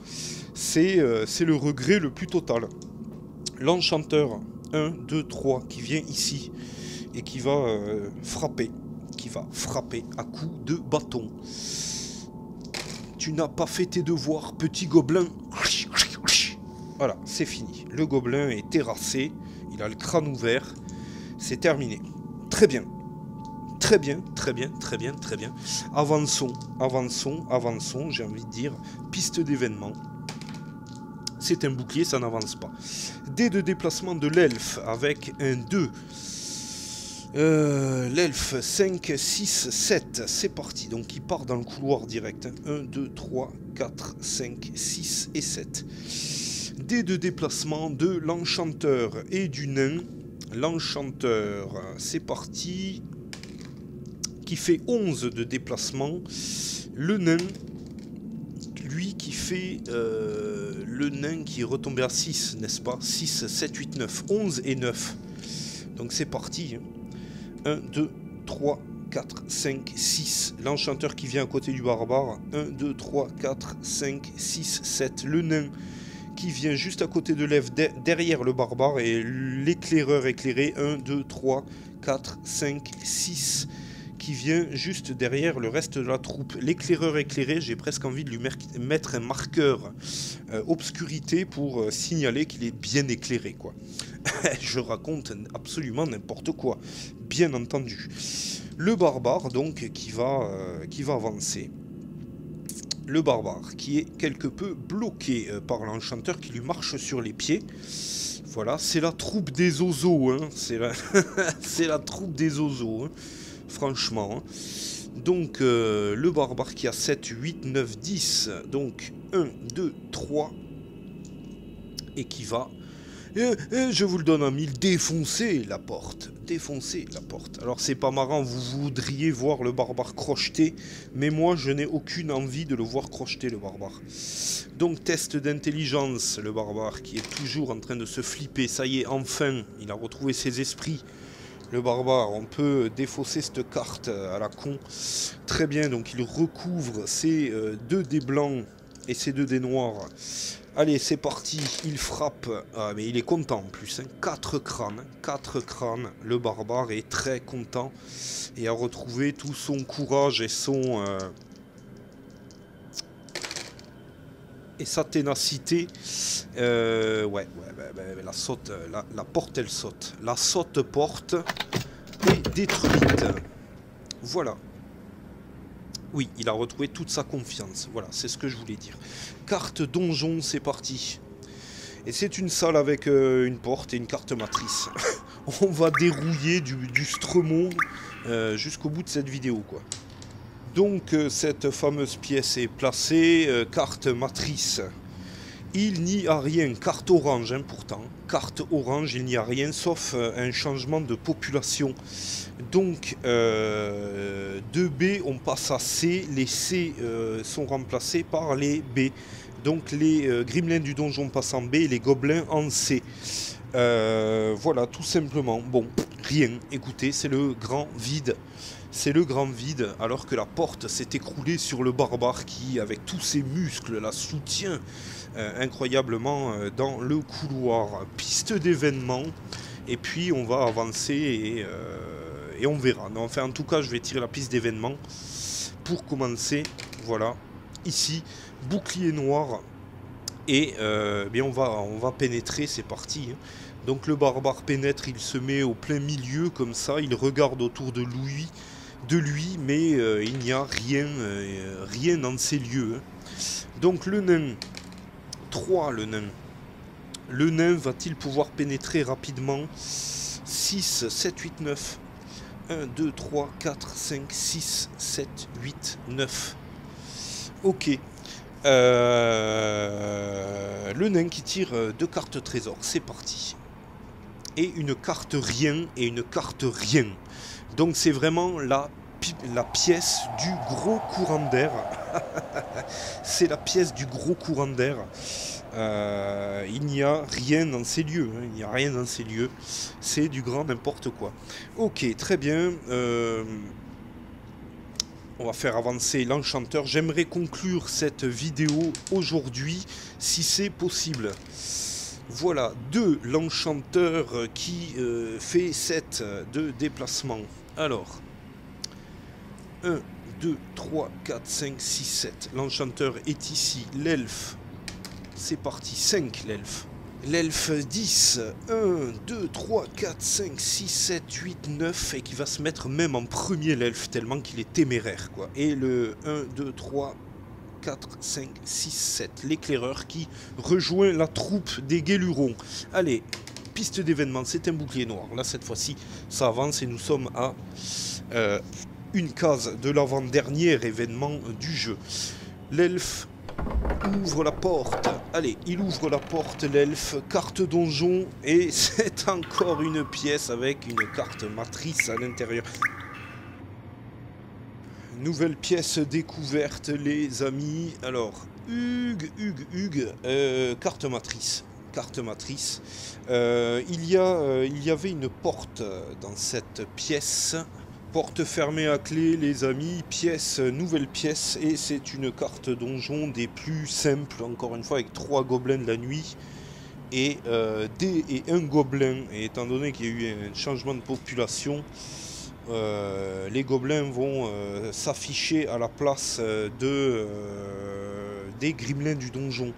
C'est le regret le plus total. L'enchanteur 1, 2, 3 qui vient ici et qui va frapper. Qui va frapper à coups de bâton. Tu n'as pas fait tes devoirs, petit gobelin. Voilà, c'est fini. Le gobelin est terrassé. Il a le crâne ouvert. C'est terminé. Très bien. Très bien, très bien, très bien, très bien. Avançons, avançons, avançons, j'ai envie de dire. Piste d'événement. C'est un bouclier, ça n'avance pas. Dé de déplacement de l'elfe avec un 2. L'elfe 5, 6, 7. C'est parti. Donc il part dans le couloir direct. 1, 2, 3, 4, 5, 6 et 7. Dé de déplacement de l'enchanteur et du nain. L'enchanteur, c'est parti. Qui fait 11 de déplacement. Le nain, lui qui fait... le nain qui est retombé à 6, n'est-ce pas? 6, 7, 8, 9. 11 et 9. Donc c'est parti. 1, 2, 3, 4, 5, 6. L'enchanteur qui vient à côté du barbare. 1, 2, 3, 4, 5, 6, 7. Le nain qui vient juste à côté de l'elfe derrière le barbare. Et l'éclaireur éclairé. 1, 2, 3, 4, 5, 6. Qui vient juste derrière le reste de la troupe. L'éclaireur éclairé, j'ai presque envie de lui mettre un marqueur obscurité pour signaler qu'il est bien éclairé, quoi. Je raconte absolument n'importe quoi, bien entendu. Le barbare, donc, qui va avancer. Le barbare, qui est quelque peu bloqué par l'enchanteur qui lui marche sur les pieds. Voilà, c'est la troupe des oiseaux, hein. C'est la troupe des oiseaux, hein. Franchement. Donc, le barbare qui a 7, 8, 9, 10. Donc, 1, 2, 3. Et qui va... je vous le donne en mille. Défoncer la porte. Défoncer la porte. Alors, c'est pas marrant. Vous voudriez voir le barbare crocheter. Mais moi, je n'ai aucune envie de le voir crocheter, le barbare. Donc, test d'intelligence. Le barbare qui est toujours en train de se flipper. Ça y est, enfin, il a retrouvé ses esprits. Le barbare, on peut défausser cette carte à la con. Très bien, donc il recouvre ses 2 dés blancs et ses 2 dés noirs. Allez, c'est parti, il frappe. Ah, mais il est content en plus. Hein. 4 crânes, 4 crânes. Le barbare est très content et a retrouvé tout son courage et son... et sa ténacité. Ouais, la porte elle saute. La saute porte est détruite. Voilà. Oui, il a retrouvé toute sa confiance. Voilà, c'est ce que je voulais dire. Carte donjon, c'est parti. Et c'est une salle avec une porte et une carte matrice. on va dérouiller du Stremont jusqu'au bout de cette vidéo, quoi. Donc cette fameuse pièce est placée, carte matrice. Il n'y a rien, carte orange hein, pourtant, carte orange, il n'y a rien sauf un changement de population. Donc de B on passe à C, les C sont remplacés par les B. Donc les gremlins du donjon passent en B et les gobelins en C. Voilà tout simplement, bon, rien, écoutez, c'est le grand vide. C'est le grand vide, alors que la porte s'est écroulée sur le barbare qui, avec tous ses muscles, la soutient incroyablement dans le couloir. Piste d'événements, et puis on va avancer et on verra. Non, enfin, en tout cas, je vais tirer la piste d'événements pour commencer. Voilà, ici, bouclier noir, et bien on va pénétrer, c'est parti. Hein. Donc le barbare pénètre, il se met au plein milieu, comme ça, il regarde autour de lui, mais il n'y a rien dans ces lieux. Hein. Donc le nain, 3 le nain. Le nain va-t-il pouvoir pénétrer rapidement? 6, 7, 8, 9. 1, 2, 3, 4, 5, 6, 7, 8, 9. Ok. Le nain qui tire 2 cartes trésor. C'est parti. Et une carte rien et une carte rien. Donc c'est vraiment la pièce du gros courant d'air. C'est la pièce du gros courant d'air. Il n'y a rien dans ces lieux. Hein. Il n'y a rien dans ces lieux. C'est du grand n'importe quoi. Ok, très bien. On va faire avancer l'enchanteur. J'aimerais conclure cette vidéo aujourd'hui, si c'est possible. Voilà, 2, l'enchanteur qui fait 7 de déplacement. Alors, 1, 2, 3, 4, 5, 6, 7. L'enchanteur est ici. L'elfe, c'est parti. 5, l'elfe. L'elfe 10. 1, 2, 3, 4, 5, 6, 7, 8, 9. Et qui va se mettre même en premier, l'elfe, tellement qu'il est téméraire, quoi. Et le 1, 2, 3, 4, 5, 6, 7. L'éclaireur qui rejoint la troupe des guélurons. Allez, piste d'événement, c'est un bouclier noir. Là, cette fois-ci, ça avance et nous sommes à une case de l'avant-dernier événement du jeu. L'elfe ouvre la porte. Allez, il ouvre la porte, l'elfe. Carte donjon. Et c'est encore une pièce avec une carte matrice à l'intérieur. Nouvelle pièce découverte, les amis. Alors, Hugues, carte matrice. Carte matrice. Il y avait une porte dans cette pièce. Porte fermée à clé, les amis. Pièce, nouvelle pièce. Et c'est une carte donjon des plus simples, encore une fois, avec 3 gobelins de la nuit. Et un gobelin. Et étant donné qu'il y a eu un changement de population, les gobelins vont s'afficher à la place des gremlins du donjon.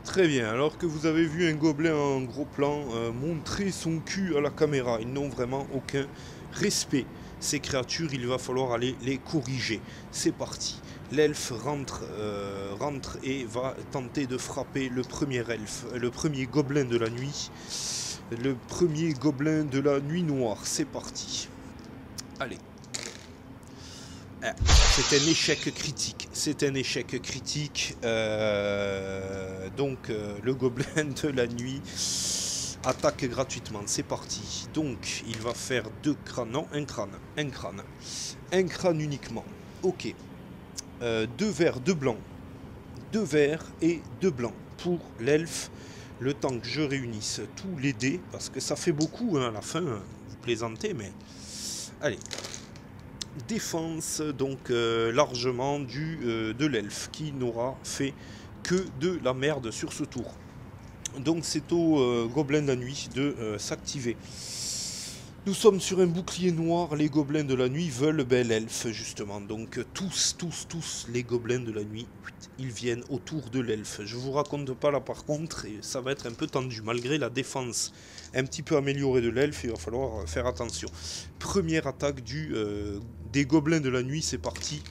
Très bien, alors que vous avez vu un gobelin en gros plan montrer son cul à la caméra, ils n'ont vraiment aucun respect. Ces créatures, il va falloir aller les corriger. C'est parti. L'elfe rentre et va tenter de frapper le premier elfe, le premier gobelin de la nuit. Le premier gobelin de la nuit noire. C'est parti. Allez. C'est un échec critique. C'est un échec critique. Donc, le gobelin de la nuit attaque gratuitement. C'est parti. Donc, il va faire 2 crânes. Non, un crâne. Un crâne. Un crâne uniquement. Ok. 2 verts, 2 blancs. 2 verts et 2 blancs pour l'elfe. Le temps que je réunisse tous les dés. Parce que ça fait beaucoup hein, à la fin. Vous plaisantez, mais... Allez. Défense donc largement de l'elfe qui n'aura fait que de la merde sur ce tour. Donc c'est au gobelin de la nuit de s'activer. Nous sommes sur un bouclier noir, les gobelins de la nuit veulent l'elfe justement. Donc tous les gobelins de la nuit, ils viennent autour de l'elfe. Je vous raconte pas là par contre, et ça va être un peu tendu malgré la défense un petit peu améliorée de l'elfe, il va falloir faire attention. Première attaque des gobelins de la nuit, c'est parti.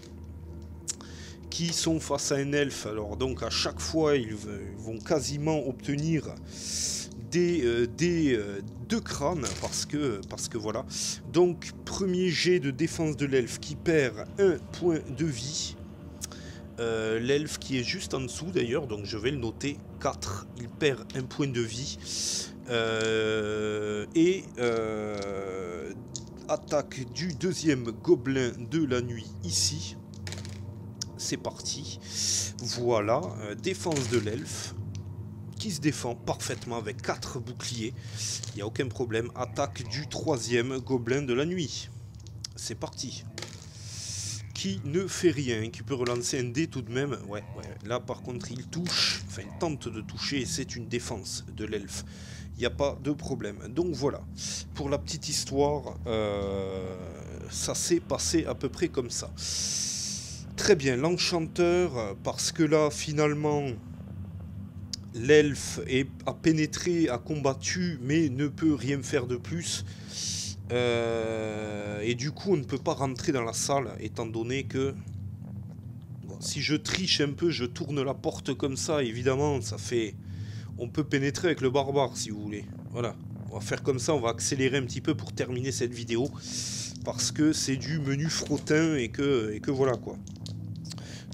qui sont face à un elfe. Alors donc à chaque fois, ils vont quasiment obtenir deux crânes parce que voilà. Donc premier jet de défense de l'elfe qui perd 1 point de vie. L'elfe qui est juste en dessous d'ailleurs, donc je vais le noter, 4, il perd 1 point de vie. Attaque du deuxième gobelin de la nuit ici. C'est parti. Voilà, défense de l'elfe qui se défend parfaitement avec 4 boucliers. Il n'y a aucun problème. Attaque du troisième gobelin de la nuit. C'est parti. Qui ne fait rien, qui peut relancer un dé tout de même. Ouais, là par contre il touche, enfin il tente de toucher et c'est une défense de l'elfe. Il n'y a pas de problème. Donc voilà, pour la petite histoire, ça s'est passé à peu près comme ça. Très bien, l'enchanteur, parce que là finalement l'elfe a pénétré, a combattu, mais ne peut rien faire de plus. Et du coup on ne peut pas rentrer dans la salle étant donné que bon, si je triche un peu, je tourne la porte comme ça, évidemment ça fait, on peut pénétrer avec le barbare si vous voulez. Voilà, on va faire comme ça, on va accélérer un petit peu pour terminer cette vidéo parce que c'est du menu frottin et que voilà quoi.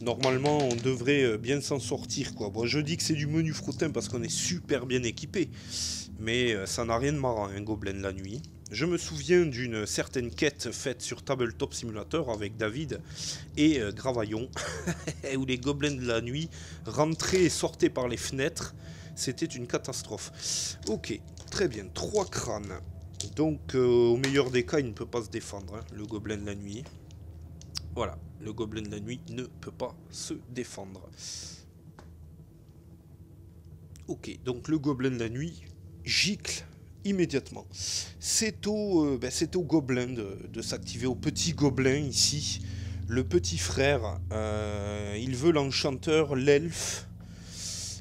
Normalement on devrait bien s'en sortir quoi. Bon, je dis que c'est du menu frottin parce qu'on est super bien équipé, mais ça n'a rien de marrant, un gobelin de la nuit. Je me souviens d'une certaine quête faite sur Tabletop Simulator avec David et Gravaillon, où les gobelins de la nuit rentraient et sortaient par les fenêtres. C'était une catastrophe. Ok, très bien, 3 crânes. Donc au meilleur des cas, il ne peut pas se défendre, hein, le gobelin de la nuit. Voilà, le gobelin de la nuit ne peut pas se défendre. Ok, donc le gobelin de la nuit gicle immédiatement. C'est au gobelin de s'activer, au petit gobelin ici, le petit frère. Il veut l'enchanteur, l'elfe.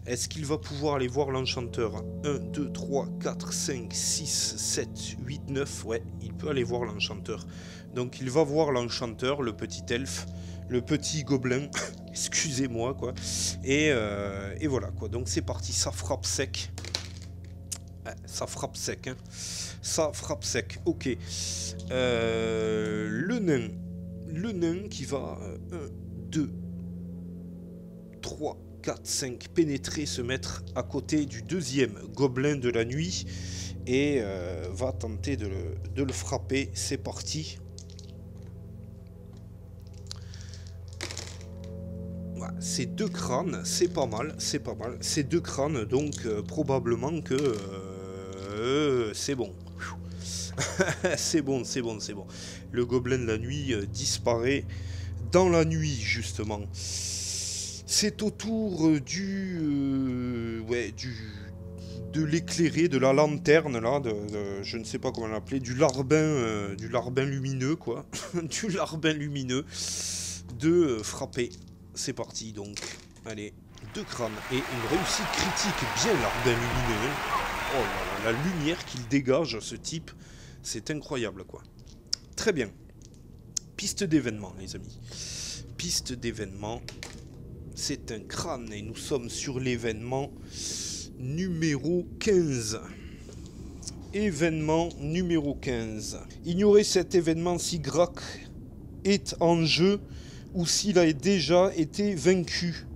Est-ce qu'il va pouvoir aller voir l'enchanteur? 1, 2, 3, 4, 5, 6, 7, 8, 9. Ouais, il peut aller voir l'enchanteur. Donc il va voir l'enchanteur, le petit elfe, le petit gobelin. Excusez-moi quoi. Et voilà quoi. Donc c'est parti, ça frappe sec. Ça frappe sec, hein. Ça frappe sec, ok. Le nain qui va 1, 2, 3, 4, 5 pénétrer, se mettre à côté du deuxième gobelin de la nuit et va tenter de le frapper. C'est parti. Voilà, c'est 2 crânes, c'est pas mal, c'est pas mal. C'est 2 crânes, donc probablement que c'est bon. c'est bon, c'est bon, c'est bon. Le gobelin de la nuit disparaît dans la nuit, justement. C'est au tour de l'éclairé, de la lanterne, là, je ne sais pas comment l'appeler, du larbin lumineux, quoi. Du larbin lumineux, de frapper. C'est parti, donc. Allez, 2 crânes et une réussite critique, bien larbin lumineux. Oh là là, la lumière qu'il dégage, ce type, c'est incroyable, quoi. Très bien. Piste d'événement, les amis. Piste d'événement. C'est un crâne et nous sommes sur l'événement numéro 15. Événement numéro 15. Ignorez cet événement si Grak est en jeu ou s'il a déjà été vaincu.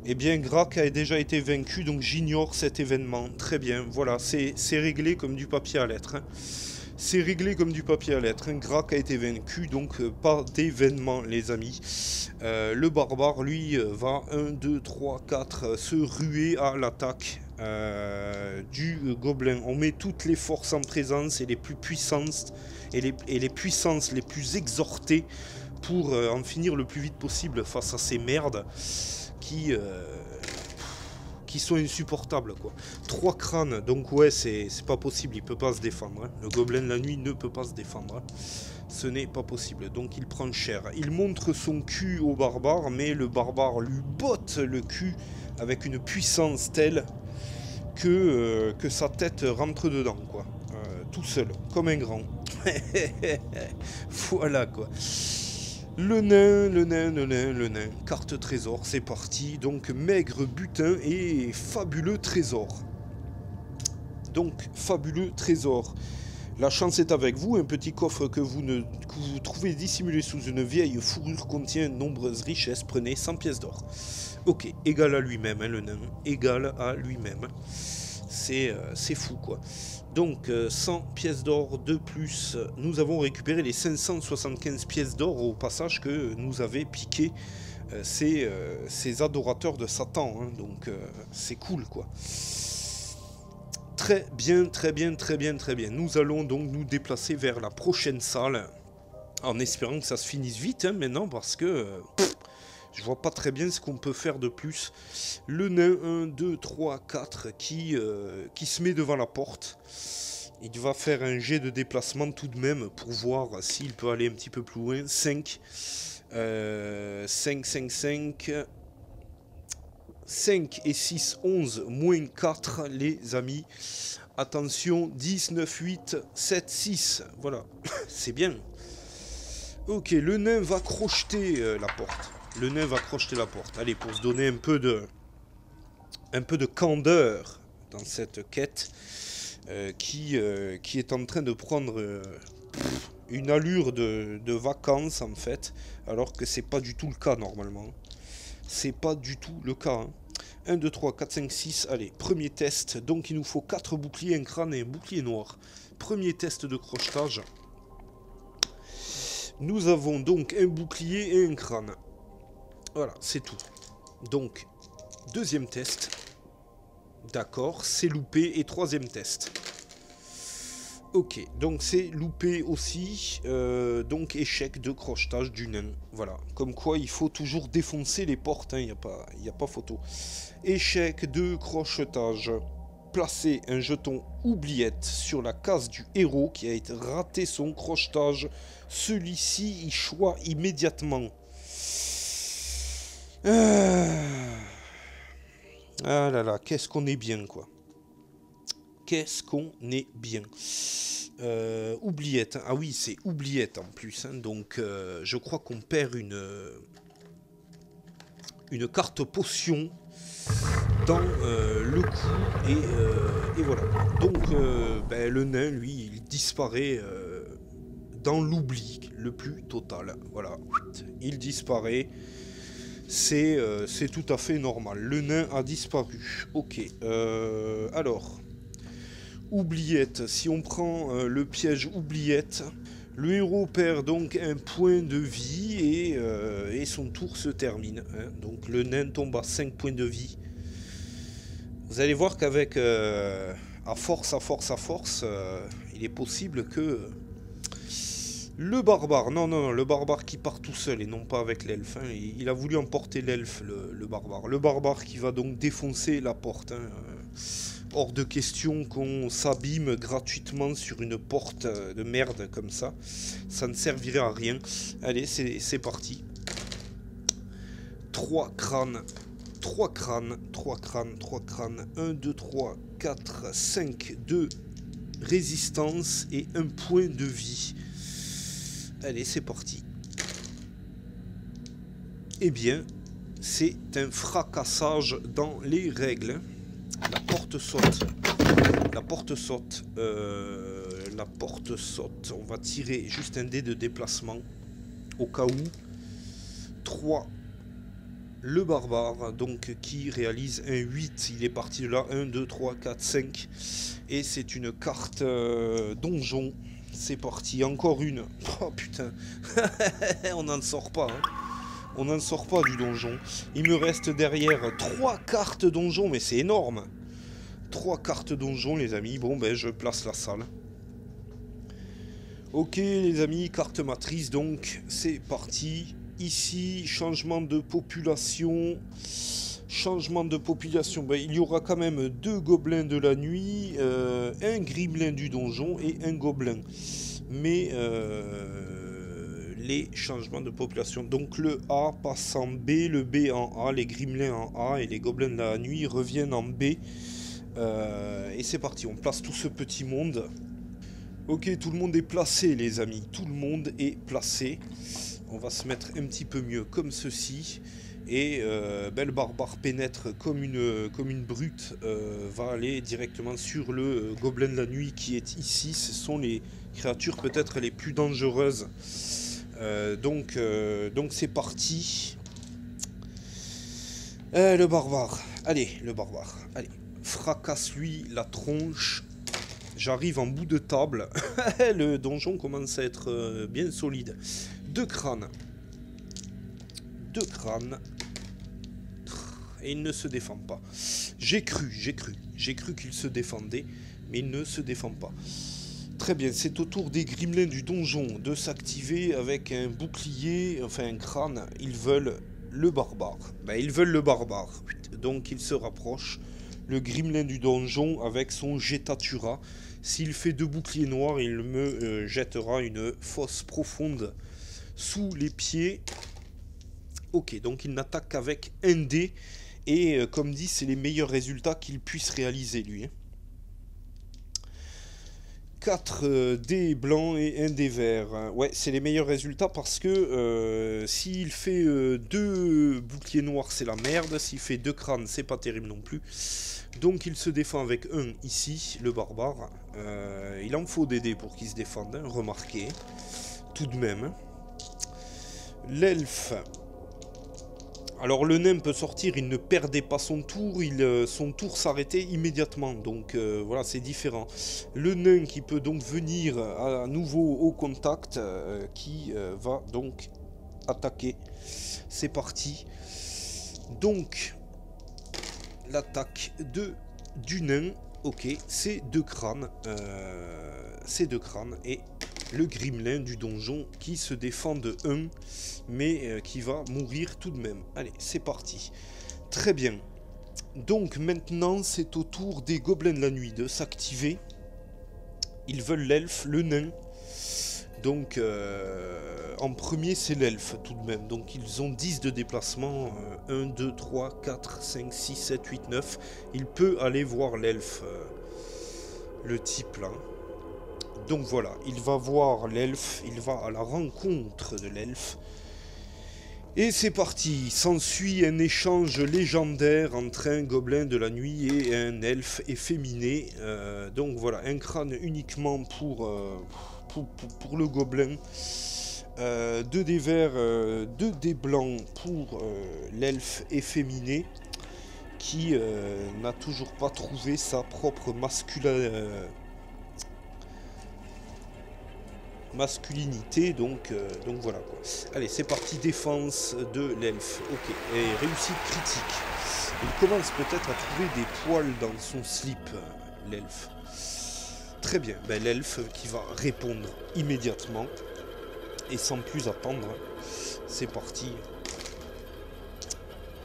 Eh bien, Grak a déjà été vaincu, donc j'ignore cet événement. Très bien, voilà, c'est réglé comme du papier à lettres. Hein. C'est réglé comme du papier à lettres. Hein. Grak a été vaincu, donc pas d'événement, les amis. Le barbare, lui, va 1, 2, 3, 4 se ruer à l'attaque du gobelin. On met toutes les forces en présence et les plus puissantes et les puissances les plus exhortées pour en finir le plus vite possible face à ces merdes qui sont insupportables, quoi. 3 crânes, donc ouais, c'est pas possible, il peut pas se défendre. Hein. Le gobelin de la nuit ne peut pas se défendre. Hein. Ce n'est pas possible, donc il prend cher. Il montre son cul au barbare, mais le barbare lui botte le cul avec une puissance telle que sa tête rentre dedans, quoi. Tout seul, comme un grand. Voilà, quoi. Le nain, le nain, le nain, le nain. Carte trésor, c'est parti. Donc maigre butin et fabuleux trésor. Donc fabuleux trésor. La chance est avec vous. Un petit coffre que vous trouvez dissimulé sous une vieille fourrure contient de nombreuses richesses. Prenez 100 pièces d'or. Ok, égal à lui-même, hein, le nain. Égal à lui-même. C'est fou, quoi. Donc, 100 pièces d'or de plus. Nous avons récupéré les 575 pièces d'or au passage que nous avaient piqué ces adorateurs de Satan. Hein. Donc, c'est cool, quoi. Très bien, très bien, très bien, très bien. Nous allons donc nous déplacer vers la prochaine salle. En espérant que ça se finisse vite, hein, maintenant, parce que... je vois pas très bien ce qu'on peut faire de plus. Le nain 1, 2, 3, 4 qui se met devant la porte. Il va faire un jet de déplacement tout de même pour voir s'il peut aller un petit peu plus loin. 5. 5, 5, 5. 5 et 6, 11, moins 4, les amis. Attention, 10, 9, 8, 7, 6. Voilà, c'est bien. Ok, le nain va crocheter la porte. Le nain va crocheter la porte. Allez, pour se donner un peu de candeur dans cette quête qui est en train de prendre une allure de vacances en fait, alors que c'est pas du tout le cas normalement. C'est pas du tout le cas. Hein. 1, 2, 3, 4, 5, 6. Allez, premier test. Donc il nous faut 4 boucliers, un crâne et un bouclier noir. Premier test de crochetage. Nous avons donc un bouclier et un crâne. Voilà, c'est tout. Donc, deuxième test. D'accord, c'est loupé. Et troisième test. Ok, donc c'est loupé aussi. Donc, échec de crochetage du nain. Voilà, comme quoi il faut toujours défoncer les portes. Il n'y a pas photo. Échec de crochetage. Placer un jeton oubliette sur la case du héros qui a été raté son crochetage. Celui-ci y choisit immédiatement. Ah là là, qu'est-ce qu'on est bien, quoi. Qu'est-ce qu'on est bien. Oubliette. Ah oui, c'est oubliette en plus. Hein, donc, je crois qu'on perd une carte potion dans le coup. Et voilà. Donc, le nain, lui, il disparaît dans l'oubli le plus total. Voilà. Il disparaît. C'est tout à fait normal. Le nain a disparu. Ok. Alors, oubliette. Si on prend le piège oubliette, le héros perd donc un point de vie et son tour se termine. Hein. Donc le nain tombe à 5 points de vie. Vous allez voir qu'avec à force, il est possible que... Le barbare, non, le barbare qui part tout seul et non pas avec l'elfe. Hein. Il a voulu emporter l'elfe, le barbare. Le barbare qui va donc défoncer la porte. Hein. Hors de question qu'on s'abîme gratuitement sur une porte de merde comme ça. Ça ne servirait à rien. Allez, c'est parti. 3 crânes. 3 crânes. 3 crânes. 3 crânes. 1, 2, 3, 4, 5, 2 résistance et 1 point de vie. Allez, c'est parti. Eh bien, c'est un fracassage dans les règles. La porte saute. La porte saute. La porte saute. On va tirer juste un dé de déplacement. Au cas où. 3. Le barbare, donc, qui réalise un 8. Il est parti de là. 1, 2, 3, 4, 5. Et c'est une carte donjon. C'est parti, encore une. Oh putain. On n'en sort pas. Hein. On n'en sort pas du donjon. Il me reste derrière 3 cartes donjon, mais c'est énorme. 3 cartes donjon, les amis. Bon, ben, je place la salle. Ok, les amis, carte matrice, donc, c'est parti. Ici, changement de population. Changement de population. Ben, il y aura quand même 2 gobelins de la nuit, un gremlin du donjon et un gobelin. Mais les changements de population. Donc le A passe en B, le B en A, les gremlins en A et les gobelins de la nuit reviennent en B. Et c'est parti, on place tout ce petit monde. Ok, tout le monde est placé, les amis. Tout le monde est placé. On va se mettre un petit peu mieux comme ceci. Et le barbare pénètre comme une brute, va aller directement sur le gobelin de la nuit qui est ici. Ce sont les créatures peut-être les plus dangereuses. Donc c'est parti. Le barbare. Allez, le barbare. Allez, fracasse-lui la tronche. J'arrive en bout de table. Le donjon commence à être bien solide. 2 crânes. 2 crânes. Et il ne se défend pas. J'ai cru qu'il se défendait, mais il ne se défend pas. Très bien, c'est au tour des gremlins du donjon de s'activer avec un bouclier, enfin un crâne. Ils veulent le barbare. Ben, ils veulent le barbare. Donc il se rapproche. Le gremlin du donjon avec son Jetatura. S'il fait 2 boucliers noirs, il me jettera une fosse profonde sous les pieds. Ok, donc il n'attaque qu'avec un dé. Et comme dit, c'est les meilleurs résultats qu'il puisse réaliser lui. 4 dés blancs et 1 dé vert. Ouais, c'est les meilleurs résultats parce que s'il fait 2 boucliers noirs, c'est la merde. S'il fait 2 crânes, c'est pas terrible non plus. Donc il se défend avec 1 ici, le barbare. Il en faut des dés pour qu'il se défende, hein, remarquez. Tout de même. L'elfe. Alors le nain peut sortir, il ne perdait pas son tour, son tour s'arrêtait immédiatement, donc voilà, c'est différent. Le nain qui peut donc venir à nouveau au contact, qui va donc attaquer. C'est parti. Donc, l'attaque du nain, ok, c'est 2 crânes, et le gremlin du donjon qui se défend de 1, mais qui va mourir tout de même. Allez, c'est parti. Très bien. Donc maintenant, c'est au tour des gobelins de la nuit de s'activer. Ils veulent l'elfe, le nain. Donc, en premier, c'est l'elfe tout de même. Donc, ils ont 10 de déplacement. 1, 2, 3, 4, 5, 6, 7, 8, 9. Il peut aller voir l'elfe, le type là. Donc voilà, il va voir l'elfe, il va à la rencontre de l'elfe. Et c'est parti, s'ensuit un échange légendaire entre un gobelin de la nuit et un elfe efféminé. Donc voilà, un crâne uniquement pour le gobelin. 2 dés verts, 2 dés blancs pour l'elfe efféminé, qui n'a toujours pas trouvé sa propre masculinité, donc voilà quoi. Allez, c'est parti, défense de l'elfe. Ok, et réussite critique. Il commence peut-être à trouver des poils dans son slip, l'elfe. Très bien, ben, l'elfe qui va répondre immédiatement et sans plus attendre. C'est parti.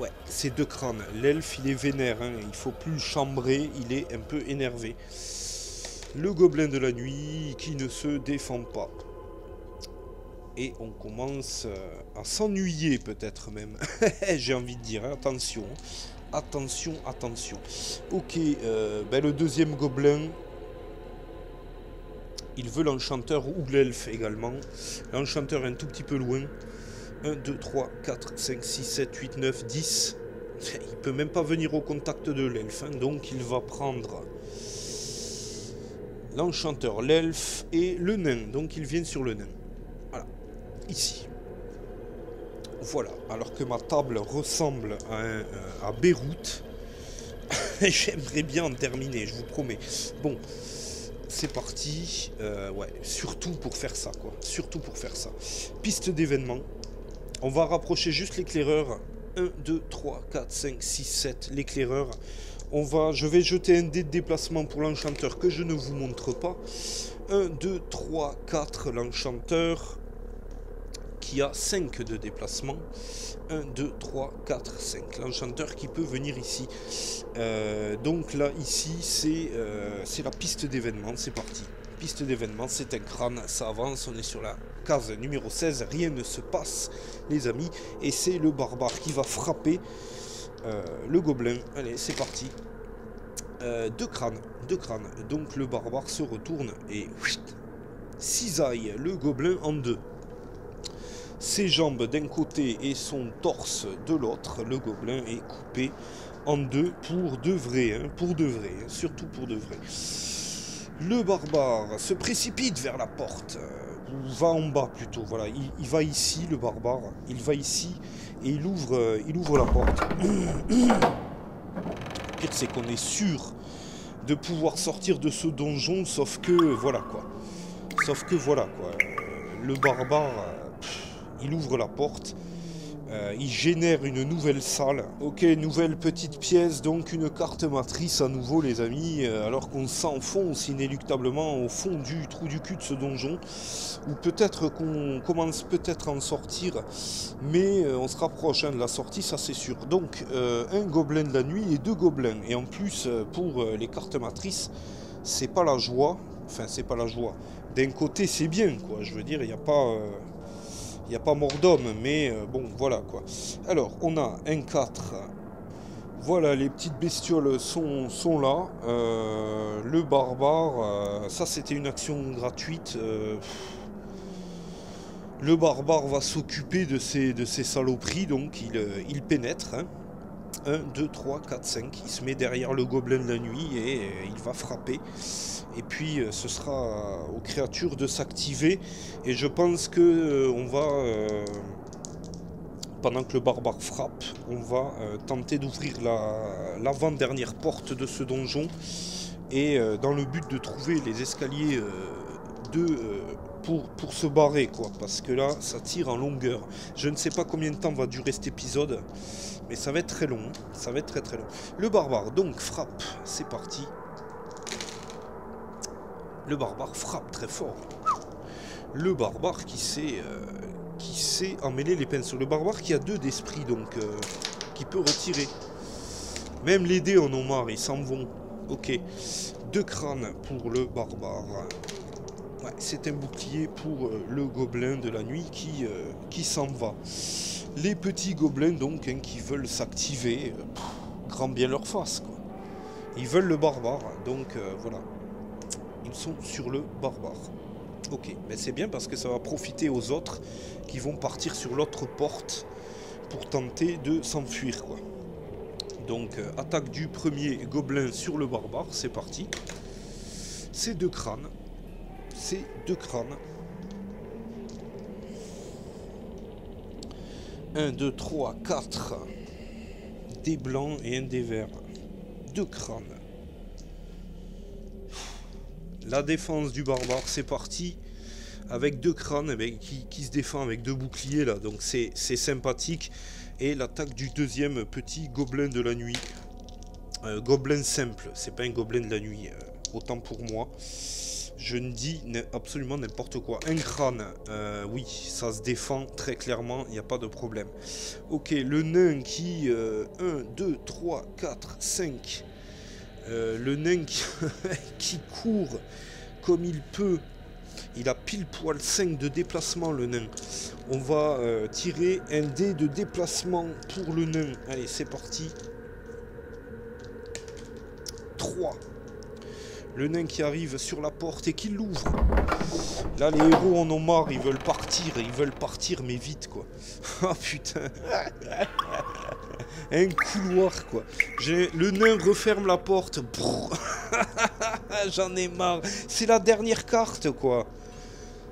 Ouais, c'est 2 crânes. L'elfe, il est vénère, hein. Il faut plus le chambrer, il est un peu énervé. Le gobelin de la nuit qui ne se défend pas. Et on commence à s'ennuyer peut-être même. J'ai envie de dire, hein. Attention. Attention, attention. Ok, ben le deuxième gobelin. Il veut l'enchanteur ou l'elfe également. L'enchanteur est un tout petit peu loin. 1, 2, 3, 4, 5, 6, 7, 8, 9, 10. Il peut même pas venir au contact de l'elfe. Hein. Donc il va prendre l'enchanteur, l'elfe et le nain. Donc ils viennent sur le nain. Voilà. Ici. Voilà. Alors que ma table ressemble à Beyrouth. J'aimerais bien en terminer, je vous promets. Bon. C'est parti. Ouais. Surtout pour faire ça, quoi. Surtout pour faire ça. Piste d'événement. On va rapprocher juste l'éclaireur. 1, 2, 3, 4, 5, 6, 7. L'éclaireur. Je vais jeter un dé de déplacement pour l'enchanteur que je ne vous montre pas. 1, 2, 3, 4, l'enchanteur qui a 5 de déplacement. 1, 2, 3, 4, 5. L'enchanteur qui peut venir ici. Donc là, ici, c'est la piste d'événement. C'est parti. Piste d'événement, c'est un crâne. Ça avance. On est sur la case numéro 16. Rien ne se passe, les amis. Et c'est le barbare qui va frapper le gobelin. Allez, c'est parti. 2 crânes. Donc le barbare se retourne et cisaille le gobelin en 2. ses jambes d'un côté et son torse de l'autre. Le gobelin est coupé en deux pour de vrai, hein, surtout pour de vrai. Le barbare se précipite vers la porte, ou va en bas plutôt, voilà, il va ici, le barbare, il va ici, et il ouvre la porte. Le pire, c'est qu'on est sûr de pouvoir sortir de ce donjon, sauf que, voilà, quoi. Le barbare, il ouvre la porte, il génère une nouvelle salle. Ok, nouvelle petite pièce, donc une carte matrice à nouveau les amis, alors qu'on s'enfonce inéluctablement au fond du trou du cul de ce donjon, ou peut-être qu'on commence peut-être à en sortir, mais on se rapproche de la sortie, ça c'est sûr. Donc un gobelin de la nuit et deux gobelins, et en plus pour les cartes matrices, c'est pas la joie, enfin c'est pas la joie. D'un côté c'est bien quoi, je veux dire, il n'y a pas... Il n'y a pas mort d'homme, mais bon, voilà quoi. Alors, on a un 4. Voilà, les petites bestioles sont là. Le barbare, ça c'était une action gratuite. Le barbare va s'occuper de ces saloperies, donc il pénètre. Hein. 1, 2, 3, 4, 5. Il se met derrière le gobelin de la nuit et il va frapper. Et puis ce sera aux créatures de s'activer. Et je pense que on va, pendant que le barbare frappe, on va tenter d'ouvrir l'avant-dernière porte de ce donjon. Et dans le but de trouver les escaliers pour se barrer, quoi. Parce que là, ça tire en longueur. Je ne sais pas combien de temps va durer cet épisode. Mais ça va être très long. Hein. Ça va être très très long. Le barbare, donc, frappe. C'est parti. Le barbare frappe très fort. Le barbare qui sait emmêler les pinceaux. Le barbare qui a 2 d'esprit, donc qui peut retirer. Même les dés en ont marre, ils s'en vont. Ok. 2 crânes pour le barbare. Ouais, c'est un bouclier pour le gobelin de la nuit qui s'en va. Les petits gobelins, donc, hein, qui veulent s'activer, grand bien leur face, quoi. Ils veulent le barbare, donc voilà. Ils sont sur le barbare. Ok, mais c'est bien parce que ça va profiter aux autres qui vont partir sur l'autre porte pour tenter de s'enfuir, quoi. Donc, attaque du premier gobelin sur le barbare, c'est parti. C'est 2 crânes. C'est 2 crânes. 1, 2, 3, 4. Des blancs et un des verts. 2 crânes. La défense du barbare, c'est parti. Avec 2 crânes qui se défend avec 2 boucliers là. Donc c'est sympathique. Et l'attaque du deuxième petit gobelin de la nuit. Gobelin simple. C'est pas un gobelin de la nuit. Autant pour moi. Je ne dis absolument n'importe quoi. Un crâne, oui, ça se défend très clairement, il n'y a pas de problème. Ok, le nain qui... 1, 2, 3, 4, 5. Le nain qui court comme il peut. Il a pile poil 5 de déplacement, le nain. On va tirer un dé de déplacement pour le nain. Allez, c'est parti. 3. Le nain qui arrive sur la porte et qui l'ouvre. Là, les héros en ont marre, ils veulent partir, mais vite, quoi. Ah, putain. Un couloir, quoi. Le nain referme la porte. J'en ai marre. C'est la dernière carte, quoi.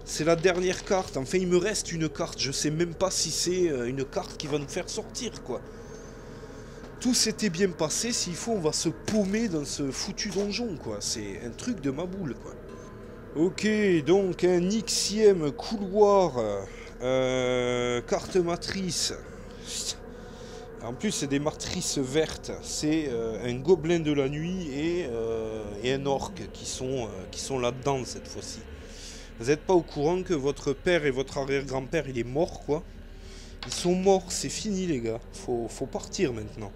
C'est la dernière carte. Enfin, il me reste une carte. Je sais même pas si c'est une carte qui va nous faire sortir, quoi. Tout s'était bien passé, s'il faut, on va se paumer dans ce foutu donjon, quoi. C'est un truc de ma boule, quoi. Ok, donc un Xème couloir, carte matrice. En plus, c'est des matrices vertes. C'est un gobelin de la nuit et un orc qui sont là-dedans cette fois-ci. Vous n'êtes pas au courant que votre père et votre arrière-grand-père, il est mort, quoi. Ils sont morts, c'est fini, les gars. Faut partir maintenant.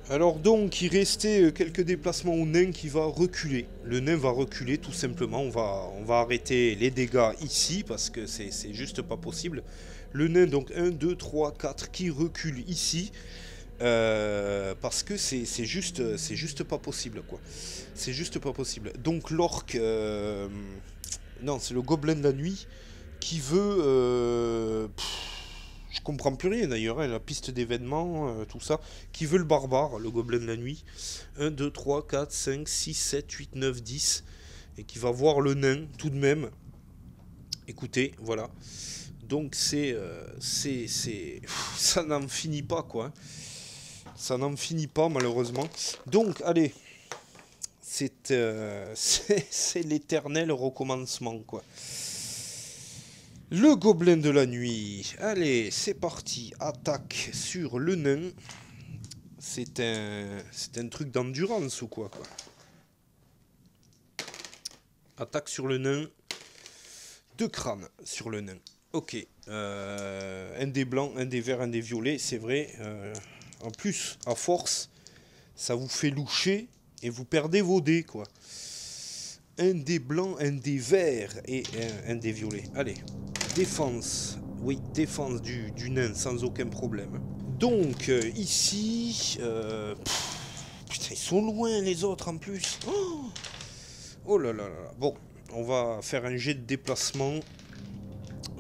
Alors donc, il restait quelques déplacements au nain qui va reculer. Le nain va reculer tout simplement. On va arrêter les dégâts ici parce que c'est juste pas possible. Le nain, donc 1, 2, 3, 4 qui recule ici. Parce que c'est juste pas possible, quoi. C'est juste pas possible. Donc l'orc... non, c'est le gobelin de la nuit qui veut... Je comprends plus rien d'ailleurs, hein, la piste d'événements, tout ça. Qui veut le barbare, le gobelin de la nuit? 1, 2, 3, 4, 5, 6, 7, 8, 9, 10. Et qui va voir le nain tout de même. Écoutez, voilà. Donc ça n'en finit pas, quoi. Ça n'en finit pas, malheureusement. Donc, allez. C'est l'éternel recommencement, quoi. Le gobelin de la nuit. Allez, c'est parti. Attaque sur le nain. C'est un truc d'endurance ou quoi. Attaque sur le nain. 2 crânes sur le nain. Ok. Un des blancs, un des verts, un des violets. C'est vrai. En plus, à force, ça vous fait loucher et vous perdez vos dés, quoi. Un des blancs, un des verts et un des violets. Allez. Défense, oui, défense du nain sans aucun problème. Donc, ici... putain, ils sont loin les autres en plus. Oh là là là. Bon, on va faire un jet de déplacement.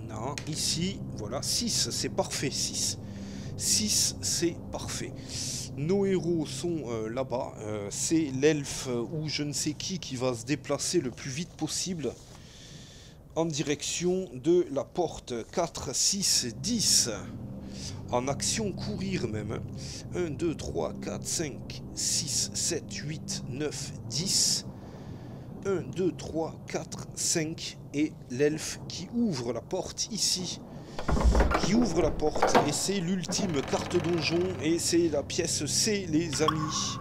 Non, ici, voilà, 6, c'est parfait, 6. 6, c'est parfait. Nos héros sont là-bas. C'est l'elfe ou je ne sais qui va se déplacer le plus vite possible en direction de la porte 4, 6, 10. En action courir même. 1, 2, 3, 4, 5, 6, 7, 8, 9, 10. 1, 2, 3, 4, 5. Et l'elfe qui ouvre la porte ici. Qui ouvre la porte. Et c'est l'ultime carte donjon. Et c'est la pièce C, les amis.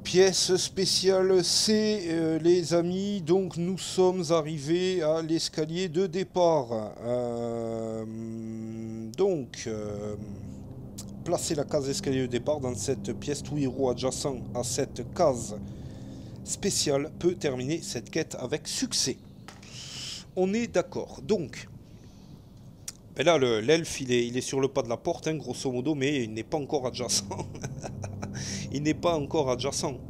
Pièce spéciale C, les amis, donc nous sommes arrivés à l'escalier de départ. Placez la case escalier de départ dans cette pièce. Tout héros adjacent à cette case spéciale peut terminer cette quête avec succès. On est d'accord. Donc, ben là, l'elfe, il est sur le pas de la porte, hein, grosso modo, mais il n'est pas encore adjacent. Il n'est pas encore adjacent.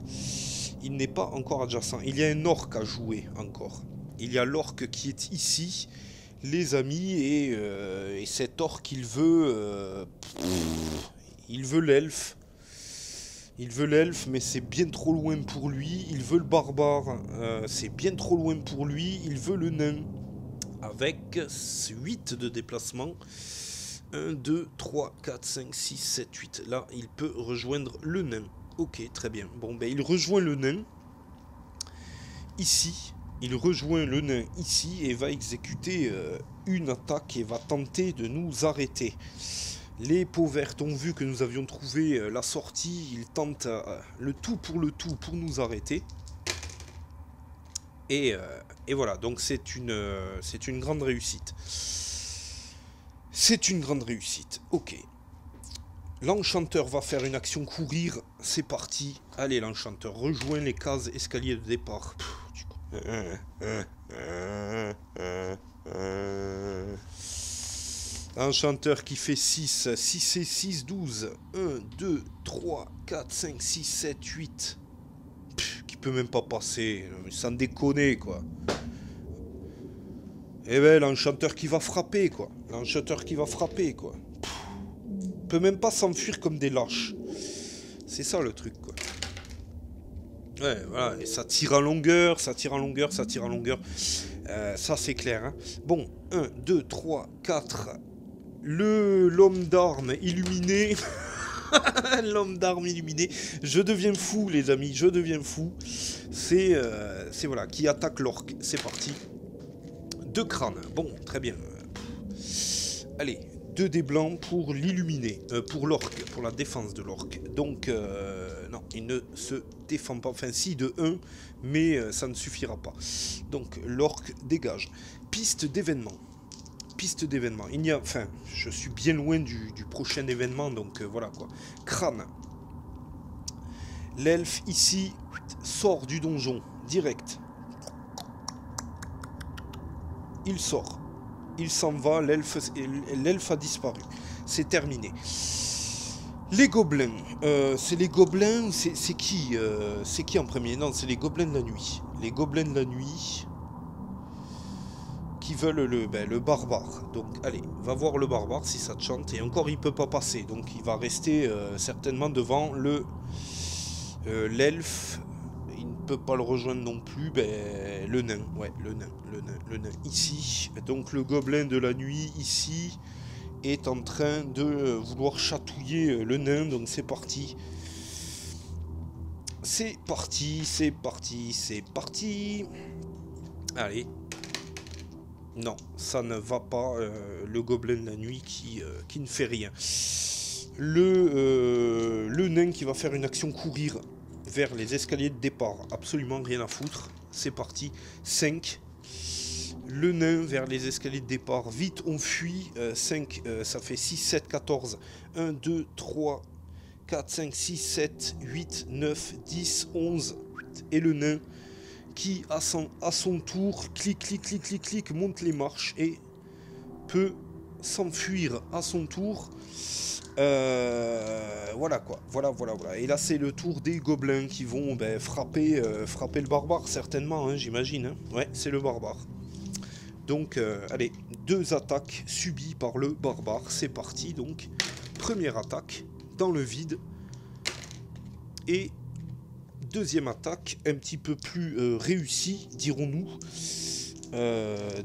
Il n'est pas encore adjacent. Il y a un orc à jouer encore. Il y a l'orc qui est ici, les amis, et cet orc, il veut l'elfe. Il veut l'elfe, mais c'est bien trop loin pour lui. Il veut le barbare, c'est bien trop loin pour lui. Il veut le nain, avec 8 de déplacement. 1, 2, 3, 4, 5, 6, 7, 8. Là, il peut rejoindre le nain. Ok, très bien. Bon, ben, il rejoint le nain. Ici. Il rejoint le nain ici et va exécuter une attaque et va tenter de nous arrêter. Les peaux vertes ont vu que nous avions trouvé la sortie. Ils tentent le tout pour nous arrêter. Et voilà, donc c'est une grande réussite. C'est une grande réussite, ok. L'enchanteur va faire une action courir, c'est parti. Allez l'enchanteur, rejoins les cases escalier de départ. L'enchanteur qui fait 6, 6 et 6, 12. 1, 2, 3, 4, 5, 6, 7, 8. Qui peut même pas passer, sans déconner quoi. Eh ben, l'enchanteur qui va frapper, quoi. L'enchanteur qui va frapper, quoi. Peut même pas s'enfuir comme des lâches. C'est ça, le truc, quoi. Ouais, voilà. Et ça tire en longueur, ça tire en longueur, ça tire en longueur. Ça, c'est clair, hein. Bon, 1, 2, 3, 4. L'homme d'armes illuminé. L'homme d'armes illuminé. Je deviens fou, les amis. Je deviens fou. C'est voilà, qui attaque l'orc. C'est parti. 2 crânes, bon, très bien. Allez, 2 dés blancs pour l'illuminer, pour l'orc, pour la défense de l'orc. Donc, non, il ne se défend pas, enfin si, de 1, mais ça ne suffira pas. Donc, l'orc dégage. Piste d'événement. Piste d'événement. Il n'y a, enfin, je suis bien loin du prochain événement, donc voilà quoi. Crâne. L'elfe, ici, sort du donjon, direct. Il sort. Il s'en va, l'elfe a disparu. C'est terminé. Les gobelins. C'est les gobelins, c'est qui en premier? Non, c'est les gobelins de la nuit. Les gobelins de la nuit qui veulent le barbare. Donc allez, va voir le barbare si ça te chante. Et encore il peut pas passer, donc il va rester certainement devant l'elfe. Il ne peut pas le rejoindre non plus. Le nain, ouais, le nain ici. Donc le gobelin de la nuit ici est en train de vouloir chatouiller le nain. Donc c'est parti. C'est parti. Allez. Non, ça ne va pas. Le gobelin de la nuit qui ne fait rien. Le nain qui va faire une action courir vers les escaliers de départ. Absolument rien à foutre. C'est parti. 5. Le nain vers les escaliers de départ. Vite, on fuit. 5, ça fait 6, 7, 14. 1, 2, 3, 4, 5, 6, 7, 8, 9, 10, 11. Et le nain qui, à son tour, clic, monte les marches et peut s'enfuir à son tour. Voilà quoi, voilà. Et là c'est le tour des gobelins qui vont frapper le barbare certainement, hein, j'imagine. Hein. Ouais, c'est le barbare. Donc allez, 2 attaques subies par le barbare, c'est parti. Donc première attaque dans le vide et deuxième attaque un petit peu plus réussie, dirons-nous.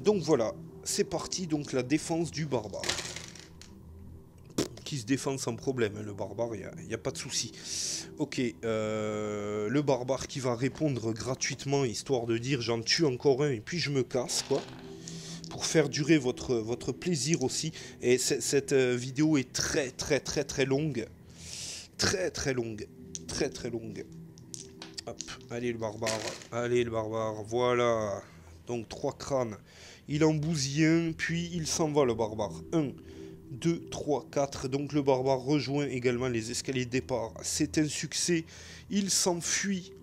Donc voilà, c'est parti. Donc la défense du barbare. Qui se défend sans problème, hein, le barbare, il n'y a pas de souci. Ok, le barbare qui va répondre gratuitement, histoire de dire j'en tue encore un et puis je me casse, quoi. Pour faire durer votre plaisir aussi. Et cette vidéo est très longue. Très longue. Hop, allez le barbare, voilà. Donc 3 crânes. Il en bousille un, puis il s'en va le barbare. 1, 2, 3, 4. Donc le barbare rejoint également les escaliers de départ. C'est un succès. Ils s'enfuient.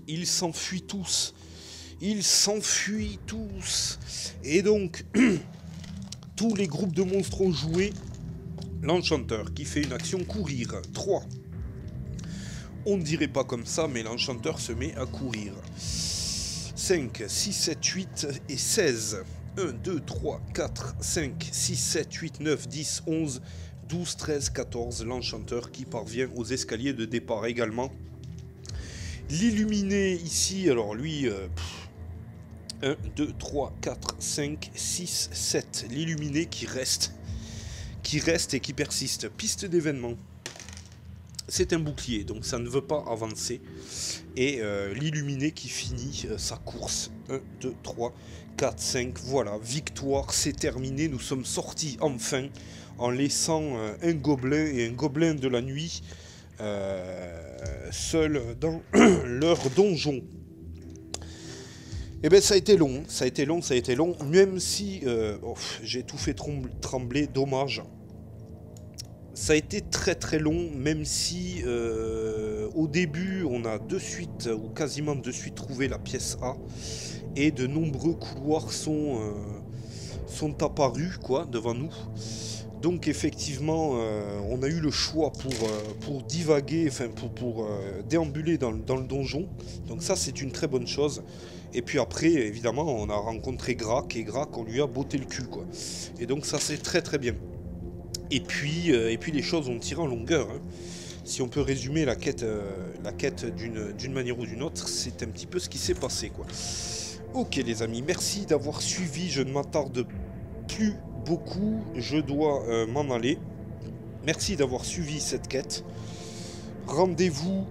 Ils s'enfuient tous. Et donc, tous les groupes de monstres ont joué. L'enchanteur qui fait une action courir. 3. On ne dirait pas comme ça, mais l'enchanteur se met à courir. 5, 6, 7, 8 et 16. 1, 2, 3, 4, 5, 6, 7, 8, 9, 10, 11, 12, 13, 14. L'enchanteur qui parvient aux escaliers de départ également. L'illuminé ici, alors lui... 1, 2, 3, 4, 5, 6, 7. L'illuminé qui reste et qui persiste. Piste d'événement. C'est un bouclier, donc ça ne veut pas avancer. Et l'illuminé qui finit sa course. 1, 2, 3, 4, 5. Voilà, victoire, c'est terminé. Nous sommes sortis enfin en laissant un gobelin et un gobelin de la nuit seuls dans leur donjon. Eh bien, ça a été long, même si j'ai tout fait trembler, dommage. Ça a été très long, même si au début, on a de suite, ou quasiment de suite, trouvé la pièce A, et de nombreux couloirs sont apparus, quoi, devant nous. Donc effectivement, on a eu le choix pour divaguer, enfin pour déambuler dans le donjon. Donc ça, c'est une très bonne chose. Et puis après, évidemment, on a rencontré Grak, et Grak, on lui a botté le cul, quoi. Et donc ça, c'est très bien. Et puis les choses ont tiré en longueur. Hein. Si on peut résumer la quête d'une manière ou d'une autre, c'est un petit peu ce qui s'est passé, quoi. Ok les amis, merci d'avoir suivi, je ne m'attarde plus beaucoup, je dois m'en aller. Merci d'avoir suivi cette quête. Rendez-vous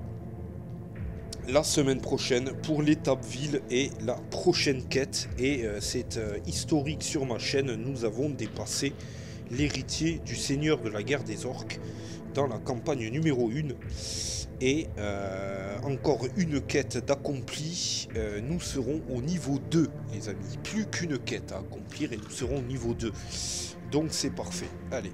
la semaine prochaine pour l'étape ville et la prochaine quête. Et c'est historique sur ma chaîne, nous avons dépassé l'héritier du seigneur de la guerre des orques dans la campagne numéro 1. Et encore une quête d'accompli, nous serons au niveau 2 les amis, plus qu'une quête à accomplir et nous serons au niveau 2, donc c'est parfait. Allez.